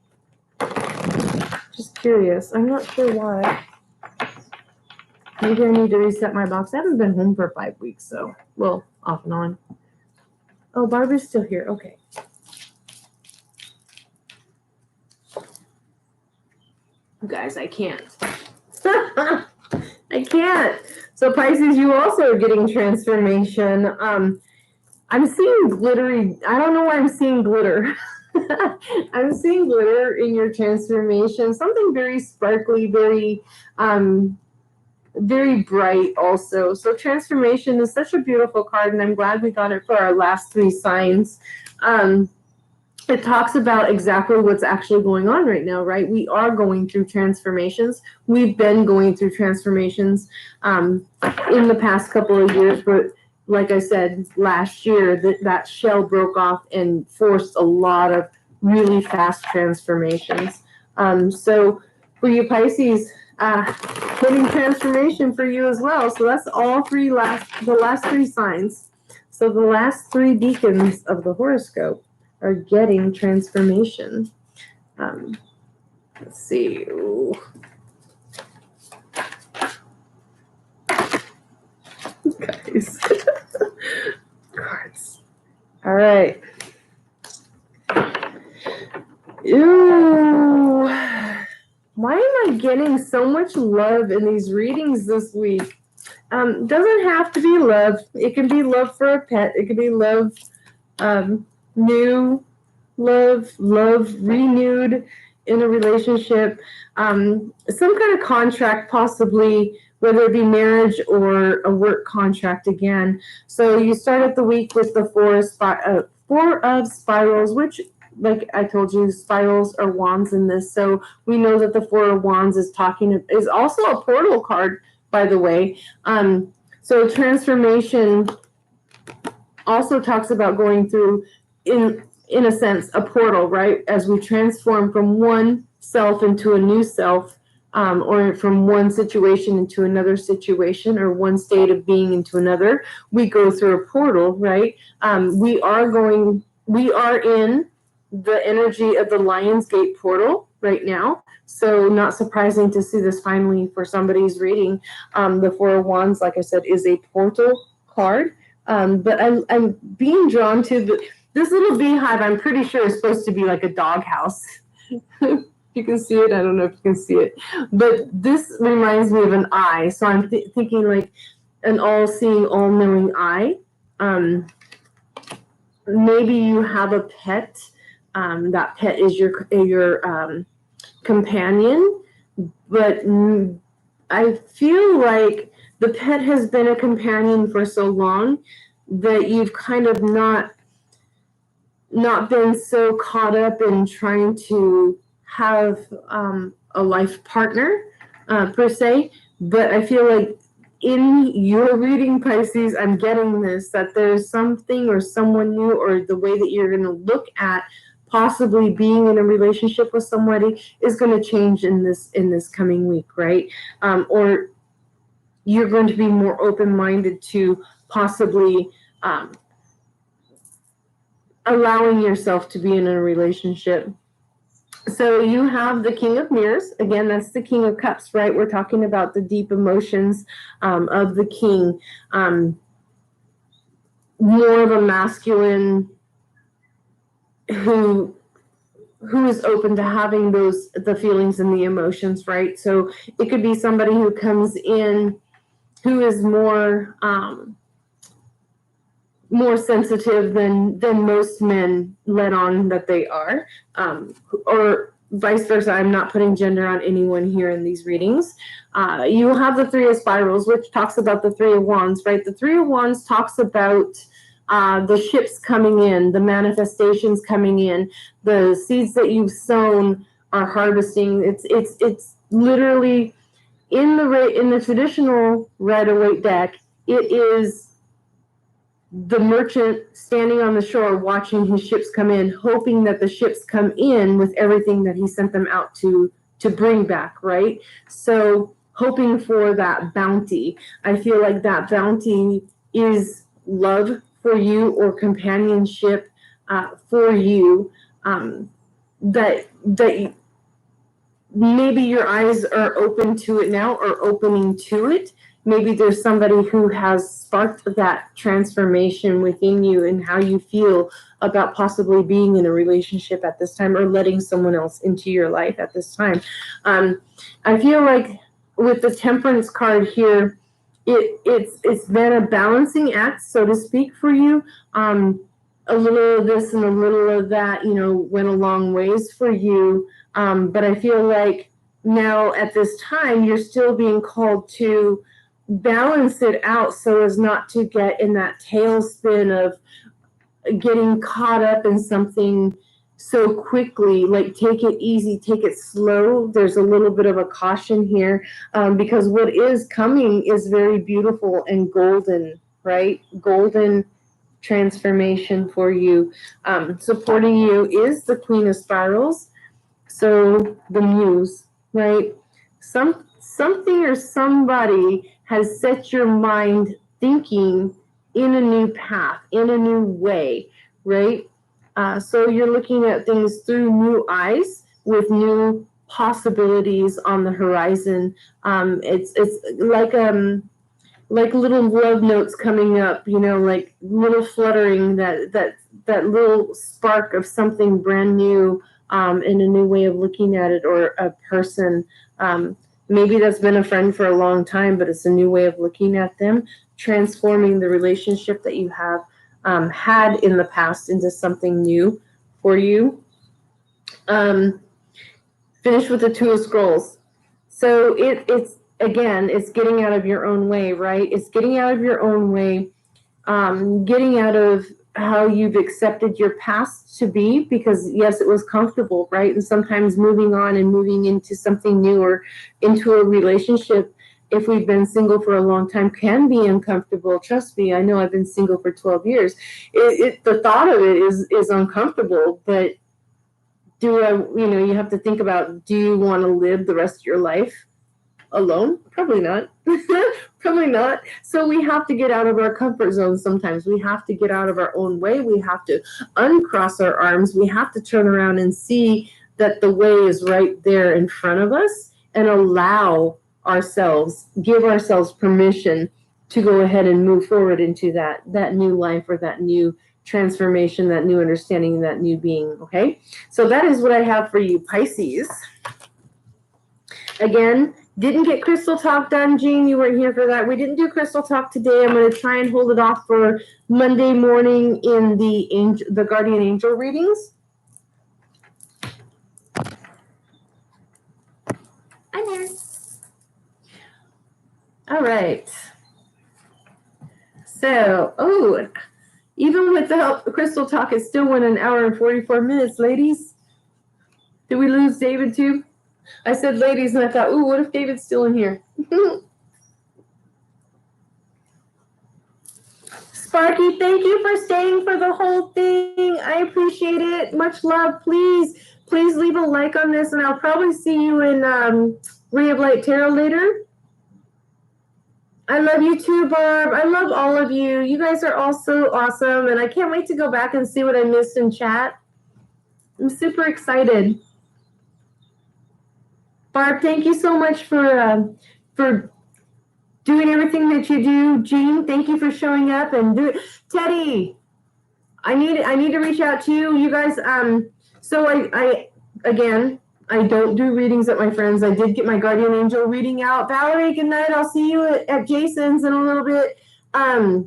Just curious. I'm not sure why. Maybe I need to reset my box. I haven't been home for 5 weeks, so, well, off and on. Oh, Barbie's still here. Okay. You guys, I can't. I can't. So Pisces, you also are getting transformation. I'm seeing glittery. I don't know why I'm seeing glitter. I'm seeing glitter in your transformation. Something very sparkly, very very bright also. So transformation is such a beautiful card, and I'm glad we got it for our last 3 signs. It talks about exactly what's actually going on right now, right? We are going through transformations. We've been going through transformations in the past couple of years, but like I said, last year, that shell broke off and forced a lot of really fast transformations. So for you Pisces, hitting transformation for you as well. So that's all the last 3 signs. So the last 3 deacons of the horoscope are getting transformation. Let's see. Ooh. Guys. Cards. All right. Ooh. Why am I getting so much love in these readings this week? Doesn't have to be love. It can be love for a pet. It can be love, new love renewed in a relationship. Some kind of contract, possibly, whether it be marriage or a work contract again. So you start at the week with the 4 of spirals, which, like I told you, spirals are wands in this. So we know that the 4 of wands is also a portal card, by the way. So transformation also talks about going through, in a sense, a portal, right? As we transform from one self into a new self, or from one situation into another situation, or one state of being into another, we go through a portal, right? We are in the energy of the Lionsgate portal right now. So not surprising to see this finally for somebody's reading. The 4 of Wands, like I said, is a portal card. But I'm being drawn to this little beehive. I'm pretty sure is supposed to be like a doghouse. You can see it. I don't know if you can see it. But this reminds me of an eye. So I'm thinking like an all-seeing, all-knowing eye. Maybe you have a pet. That pet is your companion. But I feel like the pet has been a companion for so long that you've kind of not been so caught up in trying to have a life partner per se. But I feel like in your reading, Pisces, I'm getting this, that there's something or someone new, or the way that you're going to look at possibly being in a relationship with somebody is going to change in this coming week, right? Or you're going to be more open-minded to possibly allowing yourself to be in a relationship. So you have the King of Mirrors. Again, that's the King of Cups, right? We're talking about the deep emotions of the King. More of a masculine who is open to having the feelings and the emotions, right? So it could be somebody who comes in who is more sensitive than most men let on that they are, or vice versa. I'm not putting gender on anyone here in these readings. You have the Three of Spirals, which talks about the Three of Wands, right? The Three of Wands talks about the ships coming in, the manifestations coming in, the seeds that you've sown are harvesting. It's literally in the traditional Rider-Waite deck. It is the merchant standing on the shore watching his ships come in, hoping that the ships come in with everything that he sent them out to bring back, right? So hoping for that bounty. I feel like that bounty is love for you, or companionship for you, that maybe your eyes are open to it now, or opening to it. Maybe there's somebody who has sparked that transformation within you and how you feel about possibly being in a relationship at this time, or letting someone else into your life at this time. I feel like with the Temperance card here, it's been a balancing act, so to speak, for you. A little of this and a little of that, went a long ways for you. But I feel like now at this time, you're still being called to balance it out so as not to get in that tailspin of getting caught up in something so quickly. Like, take it easy, take it slow. There's a little bit of a caution here, because what is coming is very beautiful and golden, right? Golden transformation for you. Supporting you is the Queen of Spirals. So the Muse, right? Something or somebody has set your mind thinking in a new path, in a new way, right? So you're looking at things through new eyes, with new possibilities on the horizon. It's like little love notes coming up, like little fluttering, that little spark of something brand new, in a new way of looking at it, or a person. Maybe that's been a friend for a long time, but it's a new way of looking at them, transforming the relationship that you have had in the past into something new for you. Finish with the Two of Scrolls. So it's again, it's getting out of your own way, right? It's getting out of your own way, getting out of how you've accepted your past to be, because yes, it was comfortable, right? And sometimes moving on and moving into something new, or into a relationship, if we've been single for a long time, can be uncomfortable. Trust me, I know I've been single for 12 years. The thought of it is uncomfortable, but you have to think about, do you want to live the rest of your life alone? Probably not. Probably not. So we have to get out of our comfort zone sometimes. We have to get out of our own way. We have to uncross our arms. We have to turn around and see that the way is right there in front of us, and allow ourselves, give ourselves permission to go ahead and move forward into that new life, or that new transformation, that new understanding, that new being. Okay? So that is what I have for you, Pisces. Again, didn't get Crystal Talk done, Jean. You weren't here for that. We didn't do Crystal Talk today. I'm going to try and hold it off for Monday morning in the Guardian Angel readings. Hi there. All right. So, even without Crystal Talk, it still went 1 hour and 44 minutes, ladies. Did we lose David too? I said ladies, and I thought, what if David's still in here? Sparky, thank you for staying for the whole thing. I appreciate it. Much love. Please leave a like on this, and I'll probably see you in Ray of Light Tarot later. I love you too, Barb. I love all of you. You guys are all so awesome, and I can't wait to go back and see what I missed in chat. I'm super excited. Barb, thank you so much for doing everything that you do. Jean, thank you for showing up and Teddy, I need to reach out to you. You guys, so I again, I don't do readings at my friends. I did get my guardian angel reading out. Valerie, good night. I'll see you at Jason's in a little bit. I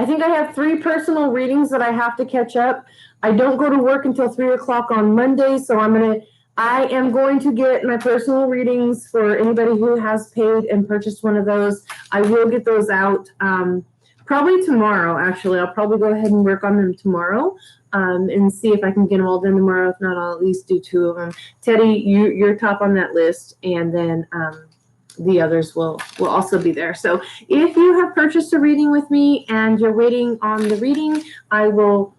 think I have 3 personal readings that I have to catch up. I don't go to work until 3 o'clock on Monday, so I am going to get my personal readings for anybody who has paid and purchased one of those. I will get those out probably tomorrow, actually. I'll probably go ahead and work on them tomorrow and see if I can get them all done tomorrow. If not, I'll at least do 2 of them. Teddy, you're top on that list, and then the others will also be there. So if you have purchased a reading with me and you're waiting on the reading, I will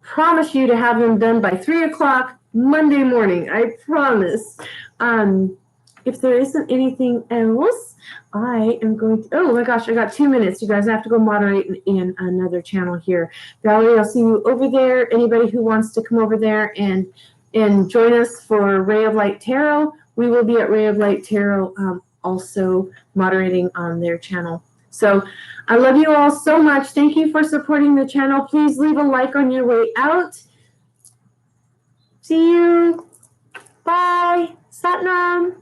promise you to have them done by 3 o'clock Monday morning. I promise. If there isn't anything else, I am going to, oh my gosh, I got 2 minutes. You guys, I have to go moderate in another channel here. Valerie, I'll see you over there. Anybody who wants to come over there and join us for Ray of Light Tarot, we will be at Ray of Light Tarot also moderating on their channel. So I love you all so much. Thank you for supporting the channel. Please leave a like on your way out. See you. Bye. Satnam.